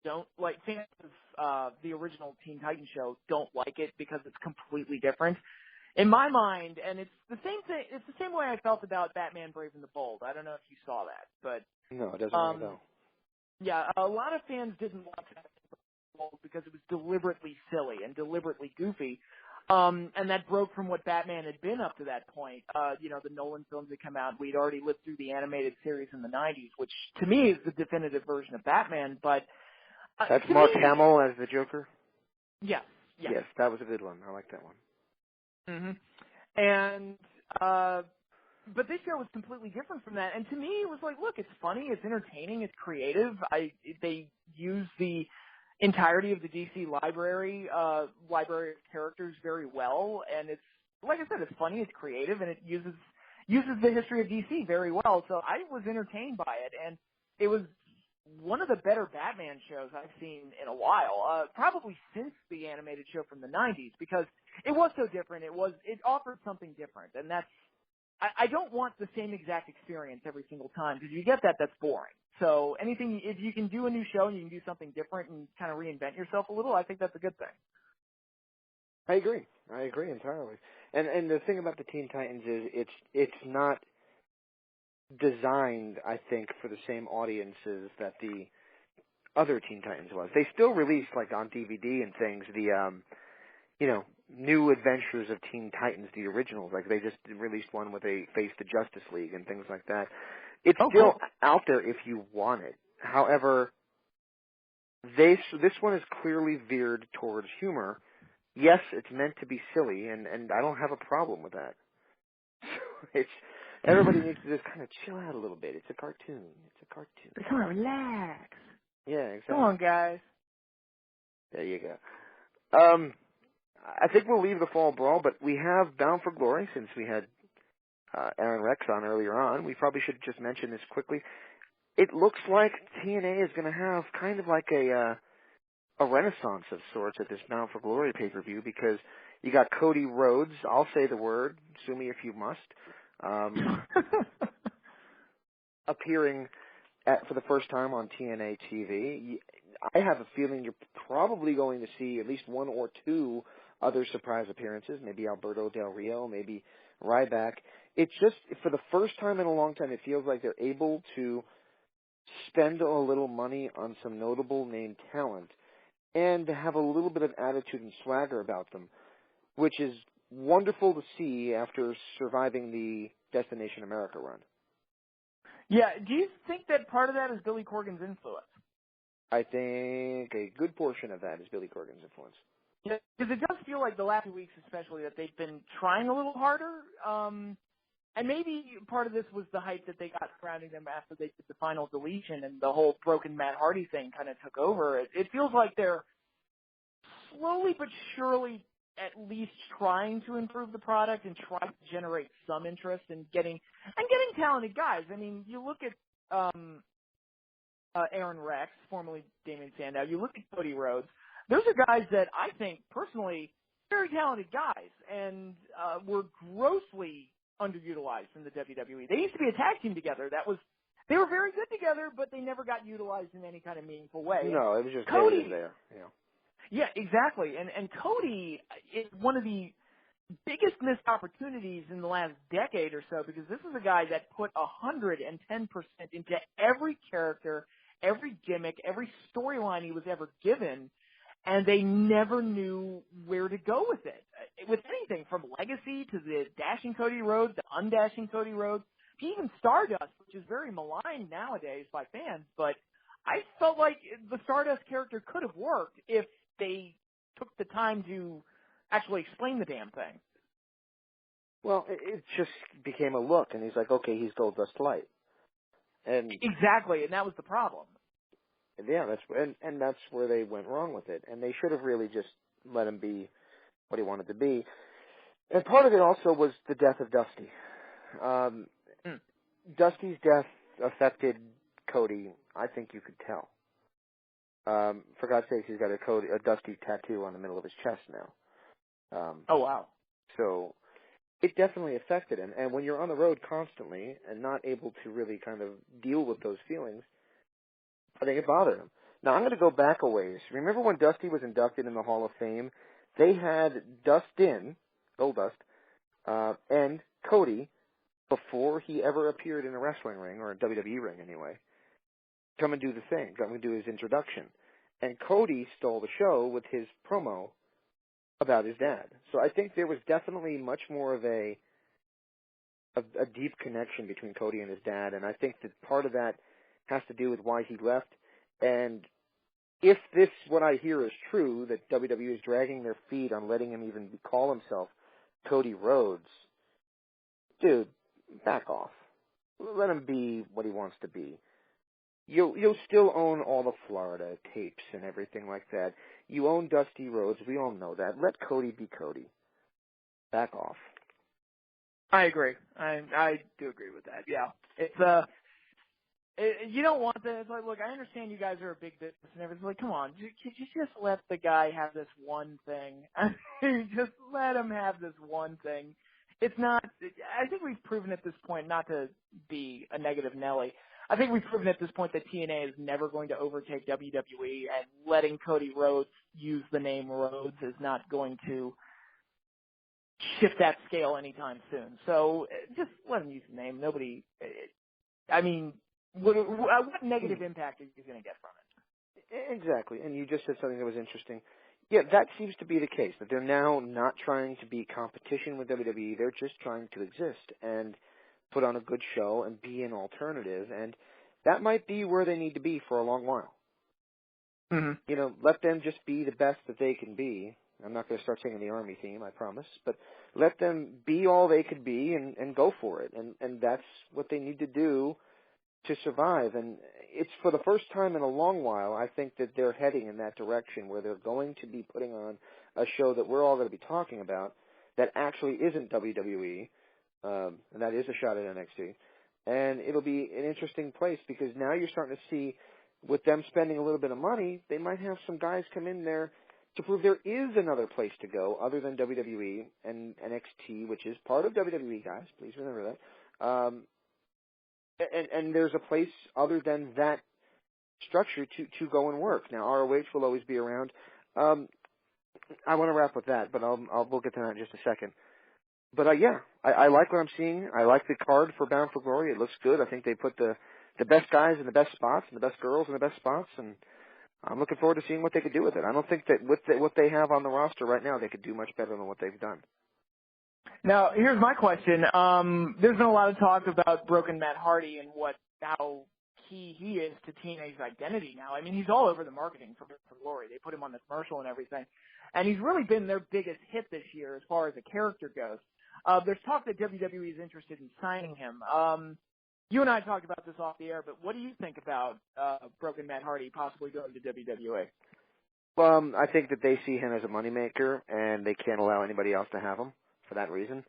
of the original Teen Titans show don't like it because it's completely different. In my mind, and it's the same thing. It's the same way I felt about Batman: Brave and the Bold. I don't know if you saw that, but no, it doesn't ring a bell. Yeah, a lot of fans didn't watch that because it was deliberately silly and deliberately goofy, and that broke from what Batman had been up to that point. The Nolan films had come out. We'd already lived through the animated series in the '90s, which to me is the definitive version of Batman. But that's Mark Hamill as the Joker. Yes, that was a good one. I like that one. Mm-hmm. And but this show was completely different from that. And to me, it was like, look, it's funny, it's entertaining, it's creative. They use the entirety of the DC library of characters very well, and it's like I said, it's funny, it's creative, and it uses the history of DC very well. So I was entertained by it, and it was one of the better Batman shows I've seen in a while, probably since the animated show from the '90s, because it was so different. It offered something different, and that's. I don't want the same exact experience every single time, because if you get that, that's boring. So if you can do a new show and you can do something different and kind of reinvent yourself a little, I think that's a good thing. I agree entirely. And the thing about the Teen Titans is it's not designed, I think, for the same audiences that the other Teen Titans was. They still released, like on DVD and things, the New Adventures of Teen Titans, the originals. Like they just released one where they faced the Justice League and things like that. It's still out there if you want it. However, this one is clearly veered towards humor. Yes, it's meant to be silly, and I don't have a problem with that. Everybody needs to just kind of chill out a little bit. It's a cartoon. Come on, relax. Yeah, exactly. Come on, guys. There you go. I think we'll leave the Fall Brawl, but we have Bound for Glory since we had Aron Rex on earlier on. We probably should just mention this quickly. It looks like TNA is going to have kind of like a renaissance of sorts at this Bound for Glory pay-per-view, because you got Cody Rhodes, I'll say the word, sue me if you must, appearing for the first time on TNA TV. I have a feeling you're probably going to see at least one or two other surprise appearances, maybe Alberto Del Rio, maybe Ryback. It's just, for the first time in a long time, it feels like they're able to spend a little money on some notable name talent and have a little bit of attitude and swagger about them, which is wonderful to see after surviving the Destination America run. Yeah, do you think that part of that is Billy Corgan's influence? I think a good portion of that is Billy Corgan's influence. Yeah, because it does feel like the last 2 weeks especially that they've been trying a little harder. And maybe part of this was the hype that they got surrounding them after they did the final deletion and the whole broken Matt Hardy thing kind of took over. It feels like they're slowly but surely at least trying to improve the product and try to generate some interest in getting talented guys. I mean, you look at Aron Rex, formerly Damien Sandow. You look at Cody Rhodes. Those are guys that I think, personally, very talented guys and were grossly underutilized in the WWE. They used to be a tag team together. They were very good together, but they never got utilized in any kind of meaningful way. No, it was just Cody there. Yeah. Yeah, exactly. And Cody is one of the biggest missed opportunities in the last decade or so, because this is a guy that put 110% into every character, every gimmick, every storyline he was ever given, and they never knew where to go with it. With anything from Legacy to the Dashing Cody Rhodes to Undashing Cody Rhodes, to even Stardust, which is very maligned nowadays by fans, but I felt like the Stardust character could have worked if they took the time to actually explain the damn thing. Well, it just became a look, and he's like, okay, he's Goldust Light. And exactly, and that was the problem. Yeah, that's where they went wrong with it. And they should have really just let him be what he wanted to be. And part of it also was the death of Dusty. Dusty's death affected Cody. I think you could tell. For God's sake, he's got a Dusty tattoo on the middle of his chest now. Oh, wow. So it definitely affected him. And when you're on the road constantly and not able to really kind of deal with those feelings, I think it bothered him. Now, I'm going to go back a ways. Remember when Dusty was inducted in the Hall of Fame? They had Goldust, and Cody, before he ever appeared in a wrestling ring, or a WWE ring anyway, come and do the thing, come and do his introduction. And Cody stole the show with his promo about his dad. So I think there was definitely much more of a deep connection between Cody and his dad, and I think that part of that has to do with why he left. And if this, what I hear, is true, that WWE is dragging their feet on letting him even call himself Cody Rhodes, dude, back off. Let him be what he wants to be. You'll still own all the Florida tapes and everything like that. You own Dusty Rhodes. We all know that. Let Cody be Cody. Back off. I agree. I do agree with that. Yeah. It's you don't want that. It's like, look, I understand you guys are a big business and everything. Like, come on, could you just let the guy have this one thing? Just let him have this one thing. It's not. I think we've proven at this point, not to be a negative Nelly, I think we've proven at this point that TNA is never going to overtake WWE, and letting Cody Rhodes use the name Rhodes is not going to shift that scale anytime soon. So just let him use the name. Nobody. I mean, what negative impact are you going to get from it? Exactly. And you just said something that was interesting. Yeah, that seems to be the case, that they're now not trying to be competition with WWE. They're just trying to exist and put on a good show and be an alternative. And that might be where they need to be for a long while. Mm-hmm. You know, let them just be the best that they can be. I'm not going to start singing the Army theme, I promise. But let them be all they could be and go for it. And that's what they need to do to survive. And it's for the first time in a long while, I think that they're heading in that direction where they're going to be putting on a show that we're all going to be talking about that actually isn't WWE, and that is a shot at NXT. And it'll be an interesting place because now you're starting to see, with them spending a little bit of money, they might have some guys come in there to prove there is another place to go other than WWE and NXT, which is part of WWE, guys. Please remember that. And there's a place other than that structure to go and work. Now, ROH will always be around. I want to wrap with that, but we'll get to that in just a second. But yeah, I like what I'm seeing. I like the card for Bound for Glory. It looks good. I think they put the the best guys in the best spots and the best girls in the best spots, and I'm looking forward to seeing what they could do with it. I don't think that with what they have on the roster right now, they could do much better than what they've done. Now, here's my question. There's been a lot of talk about Broken Matt Hardy and how key he is to TNA's identity now. I mean, he's all over the marketing for Glory. They put him on the commercial and everything. And he's really been their biggest hit this year as far as a character goes. There's talk that WWE is interested in signing him. You and I talked about this off the air, but what do you think about Broken Matt Hardy possibly going to WWE? I think that they see him as a moneymaker, and they can't allow anybody else to have him for that reason.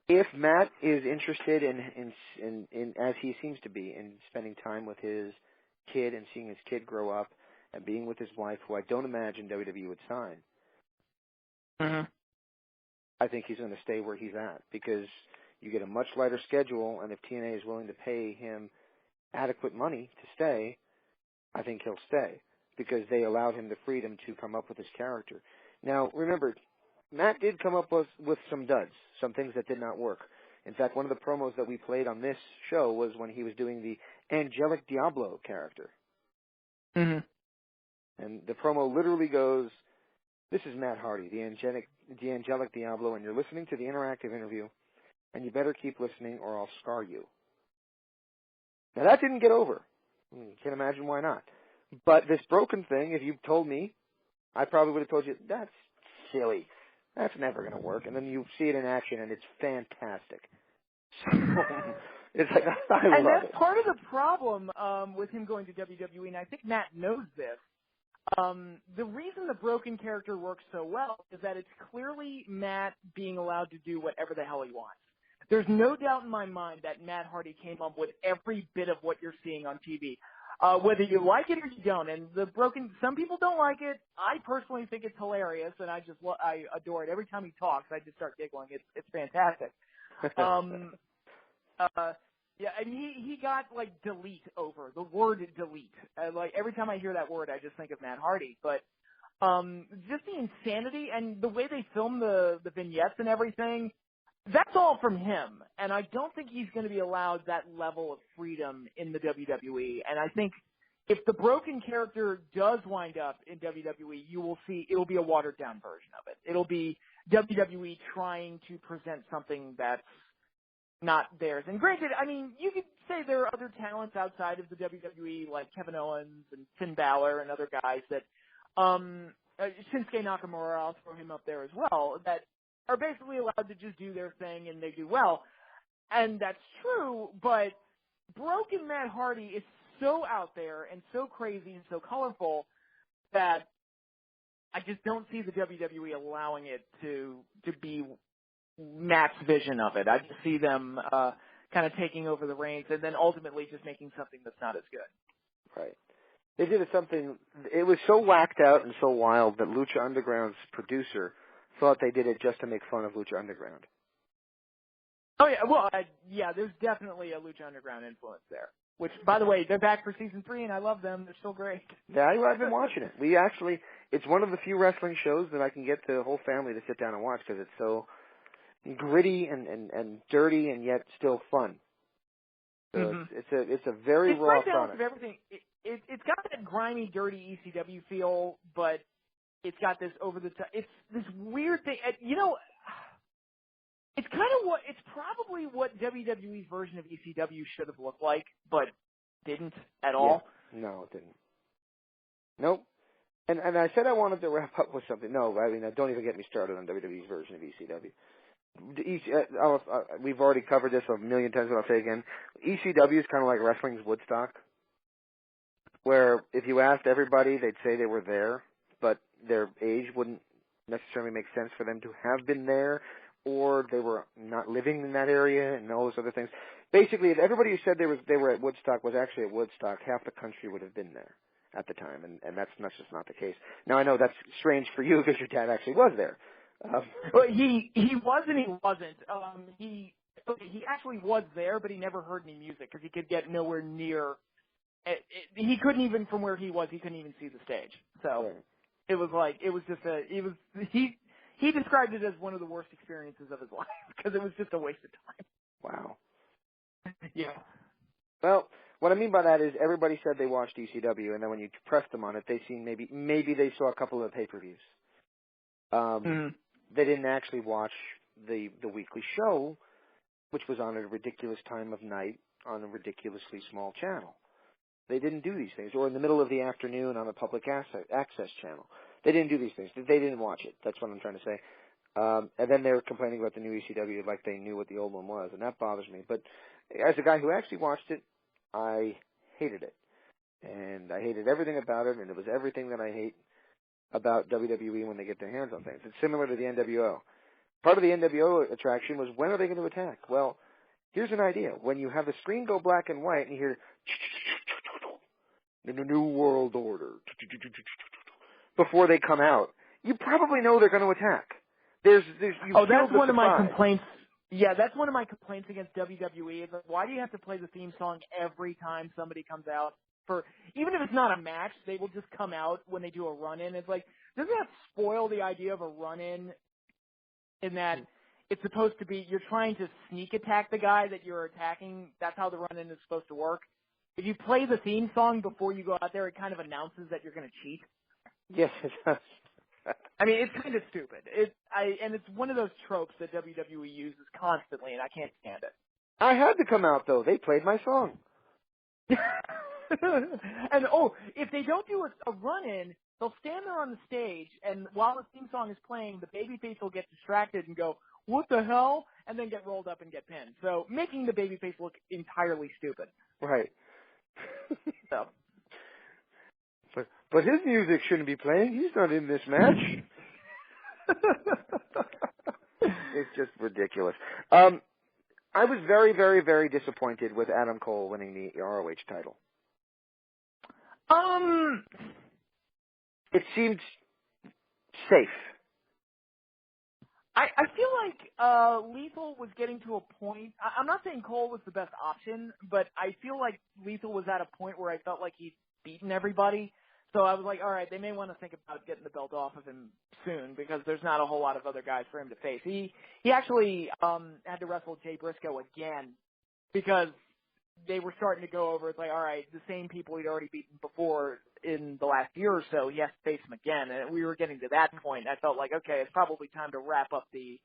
If Matt is interested in as he seems to be, in spending time with his kid and seeing his kid grow up and being with his wife, who I don't imagine WWE would sign, I think he's going to stay where he's at, because you get a much lighter schedule, and if TNA is willing to pay him adequate money to stay, I think he'll stay, because they allowed him the freedom to come up with his character. Now, remember, Matt did come up with some duds, some things that did not work. In fact, one of the promos that we played on this show was when he was doing the Angelic Diablo character. And the promo literally goes, "This is Matt Hardy, the Angelic Diablo, and you're listening to the interactive interview, and you better keep listening or I'll scar you." Now, that didn't get over. You can't imagine why not. But this broken thing, if you told me, I probably would have told you, that's silly. That's never going to work. And then you see it in action, and it's fantastic. So, it's like, I love it. And that's part of the problem with him going to WWE, and I think Matt knows this. The reason the broken character works so well is that it's clearly Matt being allowed to do whatever the hell he wants. There's no doubt in my mind that Matt Hardy came up with every bit of what you're seeing on TV. Whether you like it or you don't, and some people don't like it. I personally think it's hilarious, and I adore it. Every time he talks, I just start giggling. It's fantastic. Yeah, and he got like delete over the word delete. Like every time I hear that word, I just think of Matt Hardy. But just the insanity and the way they film the vignettes and everything. That's all from him, and I don't think he's going to be allowed that level of freedom in the WWE. And I think if the broken character does wind up in WWE, you will see it will be a watered-down version of it. It'll be WWE trying to present something that's not theirs. And granted, I mean, you could say there are other talents outside of the WWE, like Kevin Owens and Finn Balor and other guys that Shinsuke Nakamura, I'll throw him up there as well, that are basically allowed to just do their thing and they do well. And that's true, but broken Matt Hardy is so out there and so crazy and so colorful that I just don't see the WWE allowing it to be Matt's vision of it. I just see them kind of taking over the reins and then ultimately just making something that's not as good. Right. They did something, it was so whacked out and so wild that Lucha Underground's producer thought they did it just to make fun of Lucha Underground. Oh, yeah. Well, there's definitely a Lucha Underground influence there. Which, by the way, they're back for season 3, and I love them. They're still great. Yeah, I've been watching it. It's one of the few wrestling shows that I can get the whole family to sit down and watch because it's so gritty and dirty and yet still fun. So it's a very raw product. Of everything. It's got that grimy, dirty ECW feel, but it's got this over the top. It's this weird thing. You know, it's probably what WWE's version of ECW should have looked like, but didn't at all. Yeah. No, it didn't. Nope. And I said I wanted to wrap up with something. No, I mean, don't even get me started on WWE's version of ECW. We've already covered this a million times, but I'll say again. ECW is kind of like wrestling's Woodstock, where if you asked everybody, they'd say they were there, but their age wouldn't necessarily make sense for them to have been there, or they were not living in that area and all those other things. Basically, if everybody who said they were at Woodstock was actually at Woodstock, half the country would have been there at the time, and that's just not the case. Now, I know that's strange for you because your dad actually was there. Well, he was and he wasn't. He actually was there, but he never heard any music because he could get nowhere near. He couldn't even, from where he was, he couldn't even see the stage. So. Right. He described it as one of the worst experiences of his life because it was just a waste of time. Wow. Yeah. Well, What I mean by that is everybody said they watched ECW, and then when you pressed them on it, they seen maybe they saw a couple of pay-per-views. They didn't actually watch the weekly show, which was on a ridiculous time of night on a ridiculously small channel. They didn't do these things, or in the middle of the afternoon on a public access channel. They didn't do these things. They didn't watch it. That's what I'm trying to say. And then they're complaining about the new ECW like they knew what the old one was, and that bothers me. But as a guy who actually watched it, I hated it. And I hated everything about it, and it was everything that I hate about WWE when they get their hands on things. It's similar to the NWO. Part of the NWO attraction was, when are they going to attack? Well, here's an idea. When you have the screen go black and white and you hear, in the New World Order, before they come out, you probably know they're going to attack. That's one of my complaints. Yeah, that's one of my complaints against WWE. Is like, why do you have to play the theme song every time somebody comes out? Even if it's not a match, they will just come out when they do a run-in. It's like, doesn't that spoil the idea of a run-in in that it's supposed to be you're trying to sneak attack the guy that you're attacking? That's how the run-in is supposed to work. If you play the theme song before you go out there, it kind of announces that you're going to cheat. Yes, it does. I mean, it's kind of stupid. And it's one of those tropes that WWE uses constantly, and I can't stand it. I had to come out, though. They played my song. And, if they don't do a run-in, they'll stand there on the stage, and while the theme song is playing, the babyface will get distracted and go, what the hell? And then get rolled up and get pinned. So making the babyface look entirely stupid. Right. So. But his music shouldn't be playing. He's not in this match. It's just ridiculous. I was very, very, very disappointed with Adam Cole winning the ROH title. It seemed safe. I feel like Lethal was getting to a point. I'm not saying Cole was the best option, but I feel like Lethal was at a point where I felt like he'd beaten everybody. So I was like, all right, they may want to think about getting the belt off of him soon because there's not a whole lot of other guys for him to face. He actually had to wrestle Jay Briscoe again because they were starting to go over. It's like, all right, the same people he'd already beaten before in the last year or so, he has to face him again. And we were getting to that point. I felt like, okay, it's probably time to wrap up the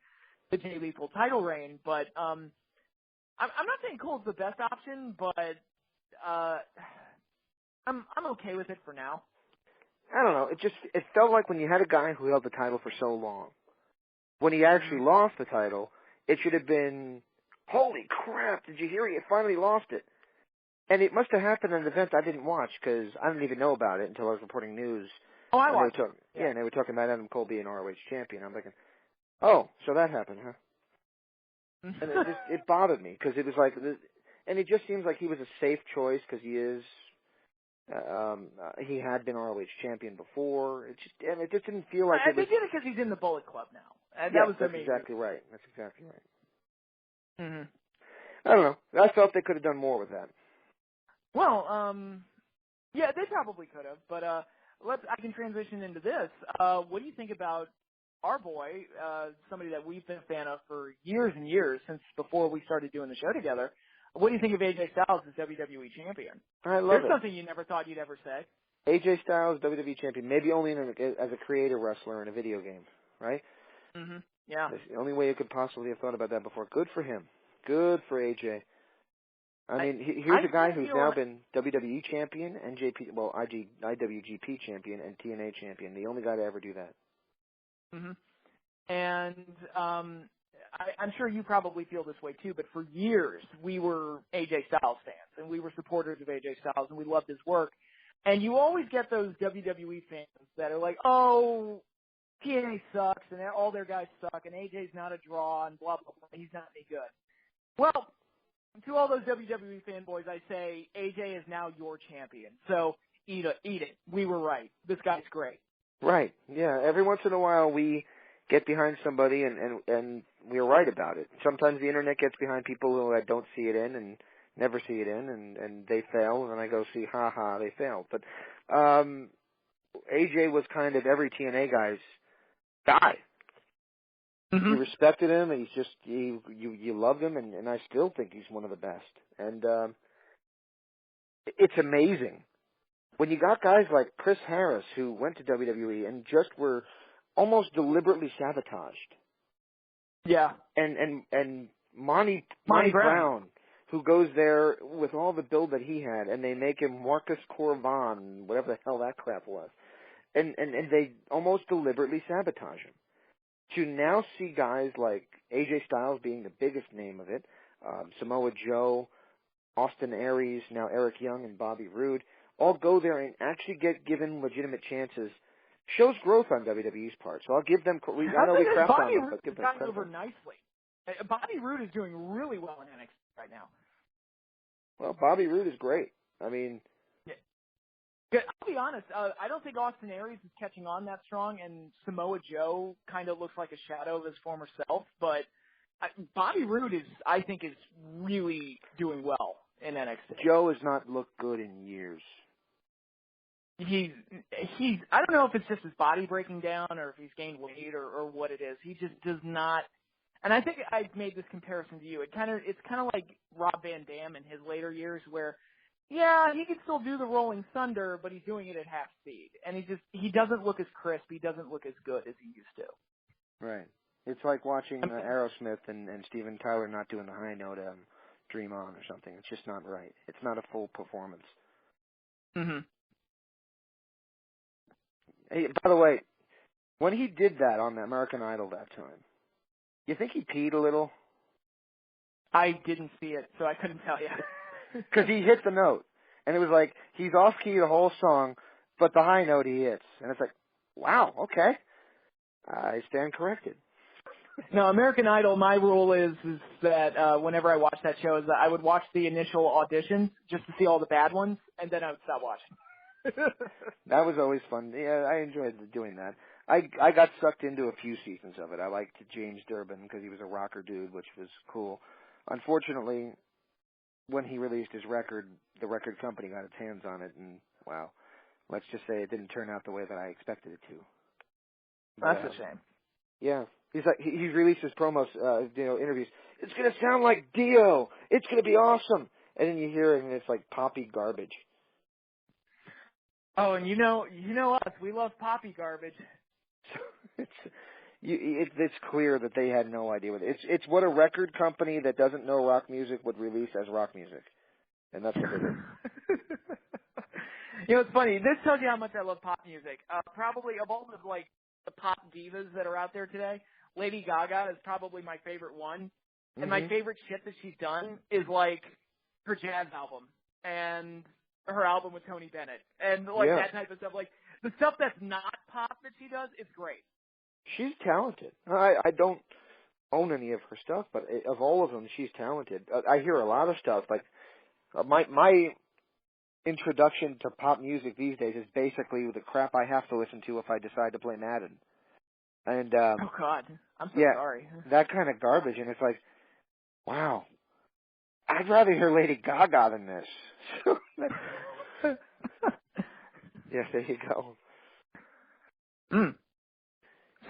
Jay Lethal title reign. But I'm not saying Cole's the best option, but I'm okay with it for now. I don't know. It felt like when you had a guy who held the title for so long, when he actually lost the title, it should have been, holy crap, did you hear he finally lost it? And it must have happened at an event I didn't watch because I didn't even know about it until I was reporting news. Oh, I watched it. Yeah, and they were talking about Adam Cole being ROH champion. I'm thinking, oh, so that happened, huh? And it bothered me because it was like, and it just seems like he was a safe choice because he is. He had been ROH champion before. It just didn't feel like it was. They did it because he's in the Bullet Club now. And yeah, that's exactly right. That's exactly right. Mm-hmm. I don't know. I felt they could have done more with that. Well, yeah, they probably could have. But I can transition into this. What do you think about our boy, somebody that we've been a fan of for years and years since before we started doing the show together? What do you think of AJ Styles as WWE champion? I love There's it. something you never thought you'd ever say. AJ Styles, WWE champion, maybe only as a creator wrestler in a video game, right? Mm-hmm. Yeah. That's the only way you could possibly have thought about that before. Good for him. Good for AJ. I mean, here's a guy who's now been WWE champion, IWGP champion, and TNA champion. The only guy to ever do that. Mm-hmm. And I'm sure you probably feel this way too, but for years we were AJ Styles fans, and we were supporters of AJ Styles, and we loved his work. And you always get those WWE fans that are like, oh, TNA sucks, and all their guys suck, and AJ's not a draw, and blah, blah, blah, he's not any good. Well, to all those WWE fanboys, I say, AJ is now your champion. So eat it. We were right. This guy's great. Right. Yeah. Every once in a while we get behind somebody and we're right about it. Sometimes the internet gets behind people who I don't see it in and never see it in and they fail and then I go see, they failed. But AJ was kind of every TNA guy's guy. Mm-hmm. You respected him and he's just you loved him and I still think he's one of the best. And it's amazing. When you got guys like Chris Harris who went to WWE and just were almost deliberately sabotaged. Yeah. And Monty Monty Brown, who goes there with all the build that he had, and they make him Marcus Corvan, whatever the hell that crap was. And they almost deliberately sabotage him. To now see guys like AJ Styles being the biggest name of it, Samoa Joe, Austin Aries, now Eric Young and Bobby Roode, all go there and actually get given legitimate chances, shows growth on WWE's part. So I'll give them, I know we crapped on them, but give them credit. Over nicely. Bobby Roode is doing really well in NXT right now. Well, Bobby Roode is great. I mean... Yeah. I'll be honest, I don't think Austin Aries is catching on that strong, and Samoa Joe kind of looks like a shadow of his former self, but Bobby Roode I think is really doing well in NXT. Joe has not looked good in years. He's I don't know if it's just his body breaking down or if he's gained weight or what it is. He just does not. And I think I made this comparison to you. It's kind of like Rob Van Dam in his later years, where he can still do the Rolling Thunder, but he's doing it at half speed, and he doesn't look as crisp. He doesn't look as good as he used to. Right. It's like watching Aerosmith and Steven Tyler not doing the high note Dream On or something. It's just not right. It's not a full performance. Mm-hmm. Hey, by the way, when he did that on the American Idol that time, you think he peed a little? I didn't see it, so I couldn't tell you. Because he hit the note, and it was like he's off key the whole song, but the high note he hits, and it's like, wow, okay, I stand corrected. No, American Idol, my rule is that whenever I watch that show, is that I would watch the initial auditions just to see all the bad ones, and then I would stop watching. That was always fun. Yeah, I enjoyed doing that. I got sucked into a few seasons of it. I liked James Durbin because he was a rocker dude, which was cool. Unfortunately, when he released his record, the record company got its hands on it, and wow, let's just say it didn't turn out the way that I expected it to. But, that's a shame. Yeah, he's released his promos, interviews. It's gonna sound like Dio. It's gonna be awesome, and then you hear it, and it's like poppy garbage. Oh, and you know us. We love poppy garbage. It's clear that they had no idea what it's what a record company that doesn't know rock music would release as rock music, and that's what they did. It's funny. This tells you how much I love pop music. Probably of all the pop divas that are out there today, Lady Gaga is probably my favorite one, and my favorite shit that she's done is like her jazz album and her album with Tony Bennett and that type of stuff. Like the stuff that's not pop that she does is great. She's talented. I don't own any of her stuff, but of all of them, she's talented. I hear a lot of stuff. Like my introduction to pop music these days is basically the crap I have to listen to if I decide to play Madden. And oh God, I'm so sorry. That kind of garbage, and it's like, wow, I'd rather hear Lady Gaga than this. Yes, there you go.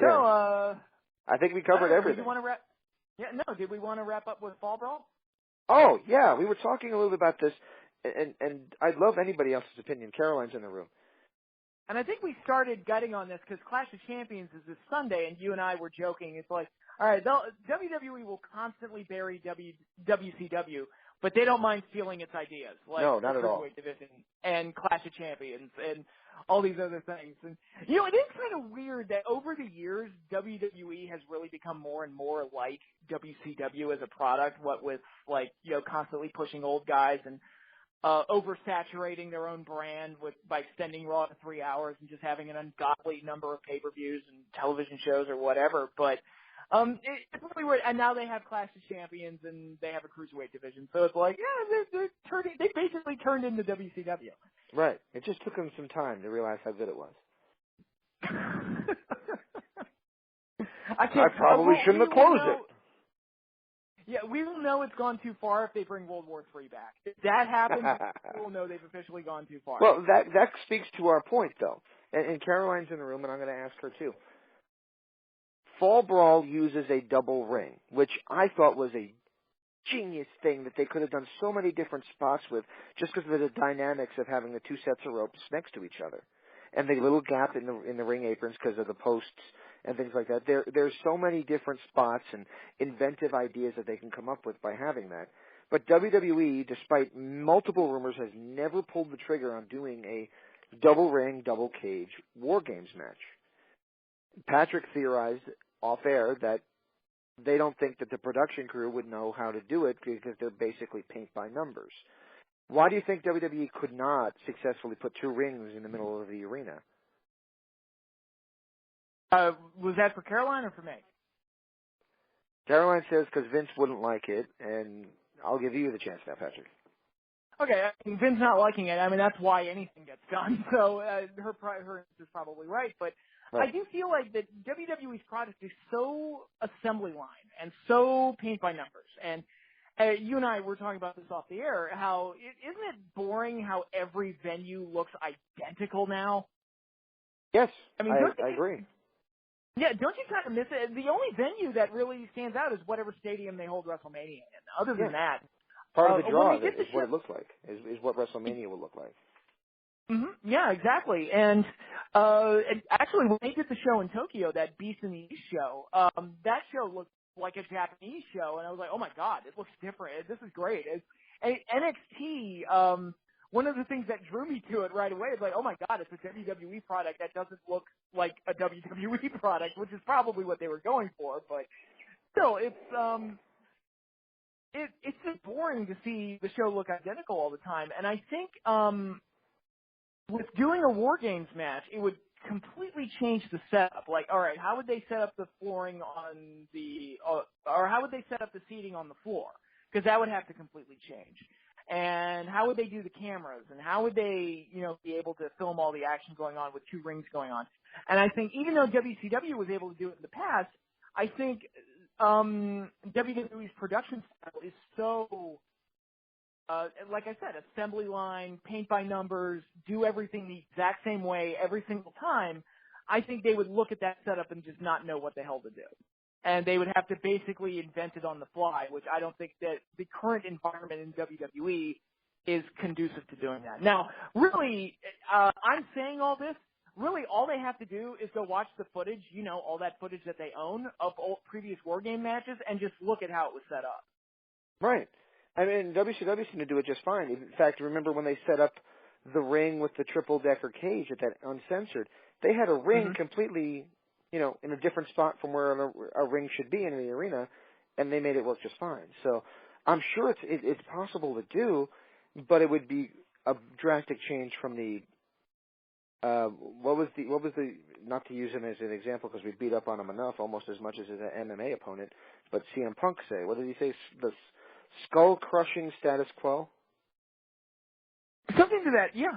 So, I think we covered everything. Did we want to wrap? Yeah, no. Did we want to wrap up with Fall Brawl? Oh, yeah. We were talking a little bit about this, and I'd love anybody else's opinion. Caroline's in the room. And I think we started gutting on this because Clash of Champions is this Sunday, and you and I were joking. It's like, all right, WWE will constantly bury WCW, but they don't mind stealing its ideas, like no, not the at all. Cruiserweight division and Clash of Champions and all these other things. And it is kind of weird that over the years, WWE has really become more and more like WCW as a product. What with constantly pushing old guys and oversaturating their own brand by extending Raw to 3 hours and just having an ungodly number of pay-per-views and television shows or whatever. But it's really weird. And now they have Clash of Champions and they have a Cruiserweight division. So it's like, they basically turned into WCW. Right. It just took them some time to realize how good it was. I probably shouldn't have closed it. Yeah, we will know it's gone too far if they bring World War III back. If that happens, we will know they've officially gone too far. Well, that speaks to our point, though. And Caroline's in the room, and I'm going to ask her, too. Fall Brawl uses a double ring, which I thought was a genius thing that they could have done so many different spots with, just because of the dynamics of having the two sets of ropes next to each other, and the little gap in the ring aprons because of the posts and things like that. There's so many different spots and inventive ideas that they can come up with by having that. But WWE, despite multiple rumors, has never pulled the trigger on doing a double ring, double cage War Games match. Patrick theorized off air that they don't think that the production crew would know how to do it because they're basically paint by numbers. Why do you think WWE could not successfully put two rings in the middle of the arena? Was that for Caroline or for me? Caroline says because Vince wouldn't like it, and I'll give you the chance now, Patrick. Okay, I mean, Vince not liking it, I mean, that's why anything gets done. So her is probably right. But right. I do feel like that WWE's product is so assembly line and so paint by numbers. And you and I were talking about this off the air, how isn't it boring how every venue looks identical now? Yes, I mean, I agree. Yeah, don't you kind of miss it? The only venue that really stands out is whatever stadium they hold WrestleMania in. Other than that, part of the draw is what it looks like, is what WrestleMania will look like. Mm-hmm. Yeah, exactly. And actually, when they did the show in Tokyo, that Beast in the East show, that show looked like a Japanese show, and I was like, oh my god, it looks different. This is great. And NXT, one of the things that drew me to it right away is like, oh my god, it's a WWE product that doesn't look like a WWE product, which is probably what they were going for, but still, it's just boring to see the show look identical all the time. And I think with doing a War Games match, it would completely change the setup. Like, all right, how would they set up the flooring on the, or how would they set up the seating on the floor? Because that would have to completely change. And how would they do the cameras? And how would they, be able to film all the action going on with two rings going on? And I think even though WCW was able to do it in the past, I think WWE's production style is so, like I said, assembly line, paint by numbers, do everything the exact same way every single time. I think they would look at that setup and just not know what the hell to do. And they would have to basically invent it on the fly, which I don't think that the current environment in WWE is conducive to doing that. Now, really, I'm saying all this. Really, all they have to do is go watch the footage, all that footage that they own of old previous War Game matches, and just look at how it was set up. Right. I mean, WCW seemed to do it just fine. In fact, remember when they set up the ring with the triple-decker cage at that Uncensored? They had a ring completely, in a different spot from where a ring should be in the arena, and they made it work just fine. So I'm sure it's possible to do, but it would be a drastic change from the what was the not to use him as an example because we beat up on him enough, almost as much as an MMA opponent, but CM Punk say, what did he say? The skull-crushing status quo? Something to that, yeah.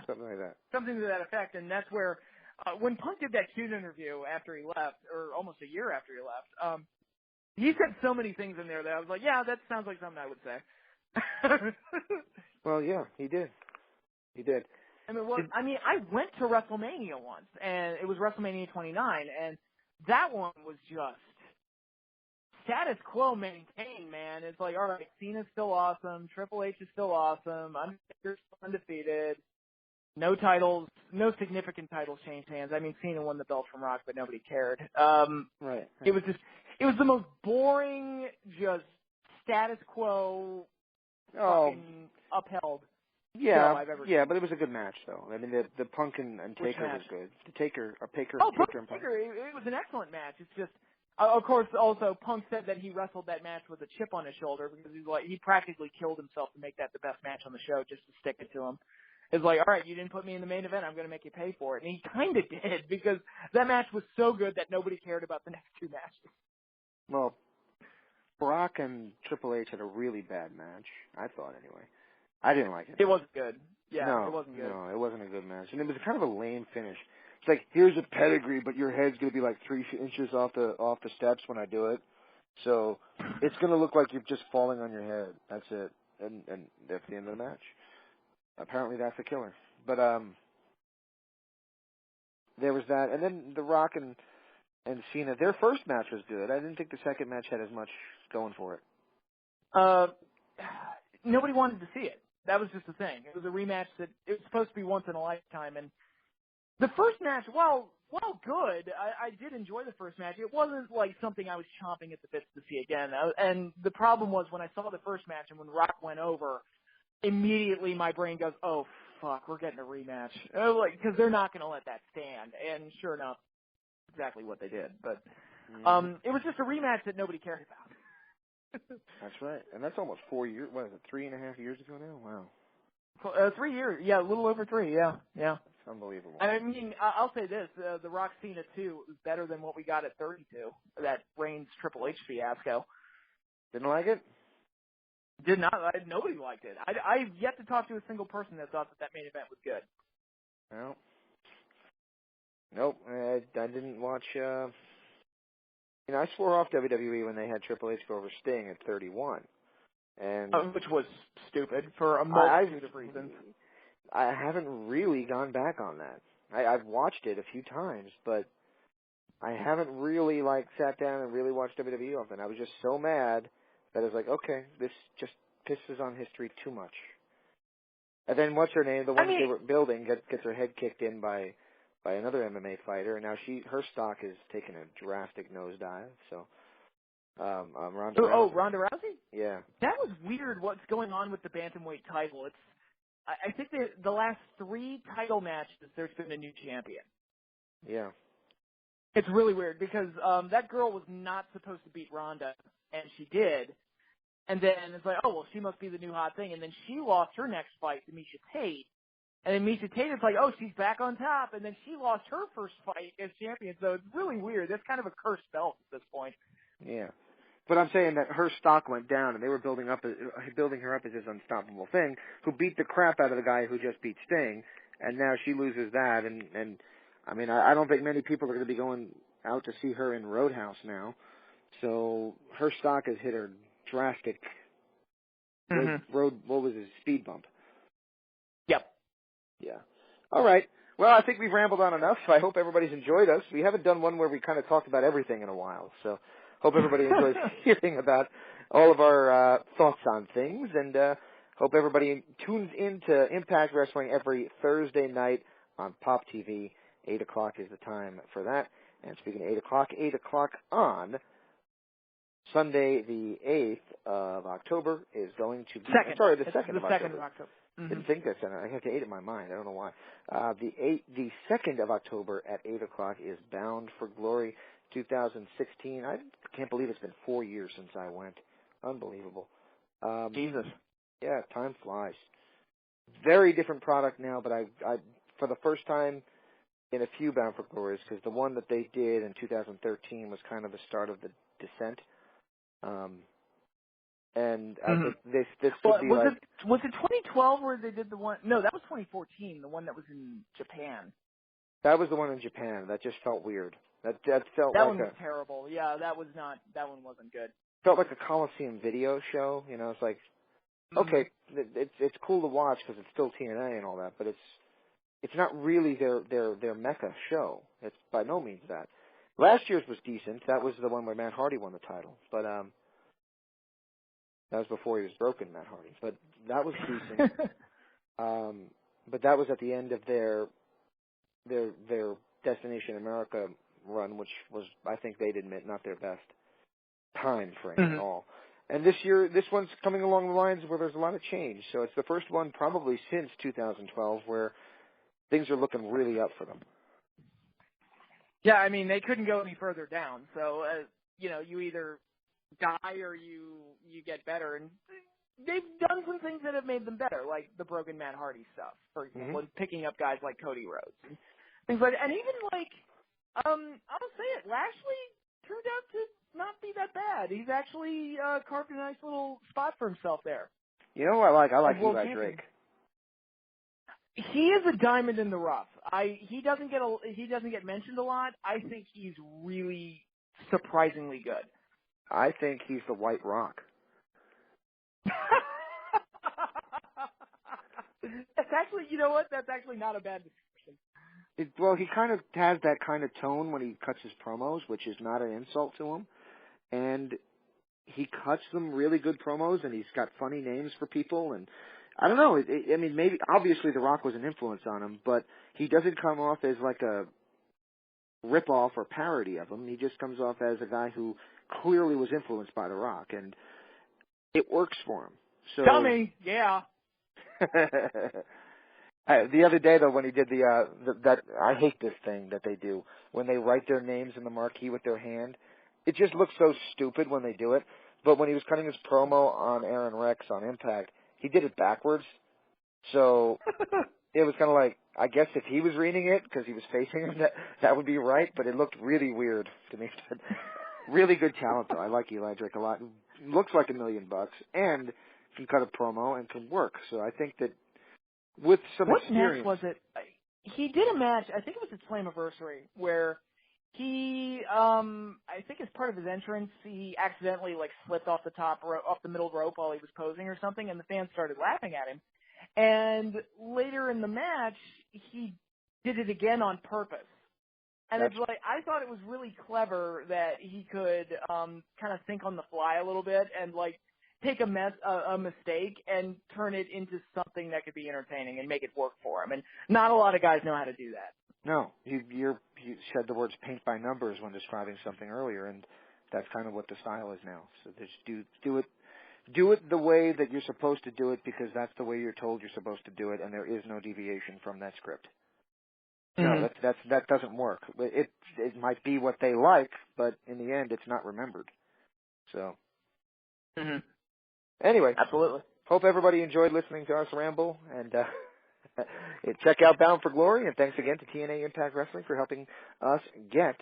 Something like that. Something to that effect, and that's where, when Punk did that Cute interview after he left, or almost a year after he left, he said so many things in there that I was like, yeah, that sounds like something I would say. Well, yeah, he did. He did. I mean, I went to WrestleMania once, and it was WrestleMania 29, and that one was just status quo maintained, man. It's like, all right, Cena's still awesome, Triple H is still awesome, Undertaker's still undefeated, no titles, no significant titles changed hands. I mean, Cena won the belt from Rock, but nobody cared. Right. It was the most boring, just status quo, fucking upheld. Yeah, but it was a good match, though. I mean, the Punk and Taker was good. Taker and Punk. It was an excellent match. It's just, of course, also Punk said that he wrestled that match with a chip on his shoulder because he practically killed himself to make that the best match on the show just to stick it to him. It's like, all right, you didn't put me in the main event, I'm going to make you pay for it. And he kind of did because that match was so good that nobody cared about the next two matches. Well, Brock and Triple H had a really bad match, I thought, anyway. I didn't like it. It wasn't good. Yeah, no, it wasn't good. No, it wasn't a good match. And it was kind of a lame finish. It's like, here's a pedigree, but your head's going to be like 3 inches off the steps when I do it. So it's going to look like you're just falling on your head. That's it. And that's the end of the match. Apparently that's a killer. But there was that. And then The Rock and Cena, their first match was good. I didn't think the second match had as much going for it. nobody wanted to see it. That was just the thing. It was a rematch that it was supposed to be once in a lifetime. And the first match, while good, I did enjoy the first match. It wasn't like something I was chomping at the bits to see again. And the problem was when I saw the first match and when Rock went over, immediately my brain goes, oh, fuck, we're getting a rematch. Because they're not going to let that stand. And sure enough, exactly what they did. But it was just a rematch that nobody cared about. That's right. And that's almost 4 years. What is it, 3.5 years ago now? Wow. 3 years. Yeah, a little over 3. Yeah. That's unbelievable. I mean, I'll say this. The Rock Cena 2 was better than what we got at 32, that Reigns Triple H fiasco. Didn't like it? Did not. Nobody liked it. I've yet to talk to a single person that thought that main event was good. Well, nope. I didn't watch. I swore off WWE when they had Triple H go over Sting at 31, and which was stupid for a multitude of reasons. I haven't really gone back on that. I've watched it a few times, but I haven't really sat down and really watched WWE often. I was just so mad that I was like, okay, this just pisses on history too much. And then what's her name? The one they were building gets her head kicked in by another MMA fighter, and now her stock is taking a drastic nosedive. So, Ronda Rousey. Oh, Ronda Rousey? Yeah. That was weird. What's going on with the bantamweight title? I think the last 3 title matches, there's been a new champion. Yeah. It's really weird because that girl was not supposed to beat Ronda, and she did. And then it's like, oh, well, she must be the new hot thing. And then she lost her next fight to Miesha Tate. And then Miesha Tate is like, oh, she's back on top. And then she lost her first fight as champion. So it's really weird. That's kind of a cursed belt at this point. Yeah. But I'm saying that her stock went down, and they were building her up as this unstoppable thing, who beat the crap out of the guy who just beat Sting, and now she loses that. And I mean, I don't think many people are going to be going out to see her in Roadhouse now. So her stock has hit a drastic what was his speed bump? Yep. Yeah. All right. Well, I think we've rambled on enough. I hope everybody's enjoyed us. We haven't done one where we kind of talked about everything in a while, so hope everybody enjoys hearing about all of our thoughts on things, and hope everybody tunes into Impact Wrestling every Thursday night on Pop TV. 8 o'clock is the time for that. And speaking of 8 o'clock on Sunday, the 8th of October is going to be... Sorry, the 2nd of October. Mm-hmm. Didn't think that's... I have to 8 in my mind. I don't know why. The 2nd of October at 8 o'clock is Bound for Glory 2016. I can't believe it's been 4 years since I went. Unbelievable. Jesus. Yeah, time flies. Very different product now, but I for the first time in a few Bound for Glories, because the one that they did in 2013 was kind of the start of the descent. And I think this would be was it 2012 where they did the one? No, that was 2014, the one that was in Japan. That was the one in Japan. That just felt weird. That felt that like one was terrible. Yeah, that one wasn't good. Felt like a Coliseum video show. You know, it's like, okay, it's cool to watch because it's still TNA and all that, but it's not really their mecca show. It's by no means that. Last year's was decent. That was the one where Matt Hardy won the title, but that was before he was broken, Matt Hardy. But that was decent. But that was at the end of their Destination America run, which was, I think they'd admit, not their best time frame at all. And this year, this one's coming along the lines where there's a lot of change. So it's the first one probably since 2012 where things are looking really up for them. Yeah, I mean, they couldn't go any further down. So, you either die or you get better. And they've done some things that have made them better, like the broken Matt Hardy stuff, for example, and picking up guys like Cody Rhodes. And things like that. And even I'll say it, Lashley turned out to not be that bad. He's actually carved a nice little spot for himself there. You know what I like? I like Eli Drake. He is a diamond in the rough. He doesn't get mentioned a lot. I think he's really surprisingly good. I think he's the White Rock. That's actually, you know what? That's actually not a bad description. Well, he kind of has that kind of tone when he cuts his promos, which is not an insult to him. And he cuts them really good promos, and he's got funny names for people, and I don't know. I mean, maybe obviously The Rock was an influence on him, but he doesn't come off as like a rip-off or parody of him. He just comes off as a guy who clearly was influenced by The Rock, and it works for him. So, Dummy, yeah. The other day, though, when he did that, I hate this thing that they do when they write their names in the marquee with their hand. It just looks so stupid when they do it. But when he was cutting his promo on Aron Rex on Impact, he did it backwards. So it was kind of like, I guess if he was reading it because he was facing him, that would be right. But it looked really weird to me. Really good talent, though. I like Eli Drake a lot. Looks like $1 million and can cut a promo and can work. So I think that with some experience. What match was it? He did a match, I think it was at Slammiversary, where he, I think as part of his entrance, he accidentally like slipped off off the middle rope while he was posing or something, and the fans started laughing at him. And later in the match, he did it again on purpose. And it's like, I thought it was really clever that he could kind of think on the fly a little bit and like take a mistake and turn it into something that could be entertaining and make it work for him. And not a lot of guys know how to do that. No, you said the words paint by numbers when describing something earlier, and that's kind of what the style is now. So just do it the way that you're supposed to do it, because that's the way you're told you're supposed to do it, and there is no deviation from that script. Mm-hmm. No, that doesn't work. It might be what they like, but in the end, it's not remembered. So. Mm-hmm. Anyway, absolutely. Hope everybody enjoyed listening to us ramble, and check out Bound for Glory, and thanks again to TNA Impact Wrestling for helping us get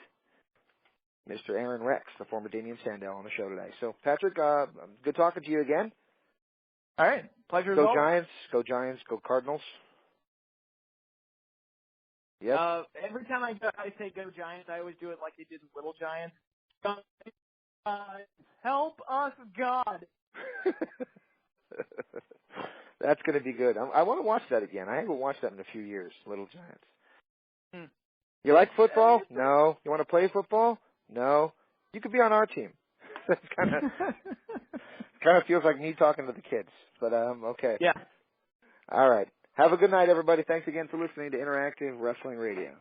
Mr. Aron Rex, the former Damien Sandow, on the show today. So, Patrick, good talking to you again. All right, pleasure. Go Giants, go Giants, go Cardinals. Yes. Every time I say go Giants, I always do it like they did in Little Giants. Help us, God. That's going to be good. I want to watch that again. I haven't watched that in a few years, Little Giants. You like football? No. You want to play football? No. You could be on our team. That's kind of feels like me talking to the kids, but okay. Yeah. All right. Have a good night, everybody. Thanks again for listening to Interactive Wrestling Radio.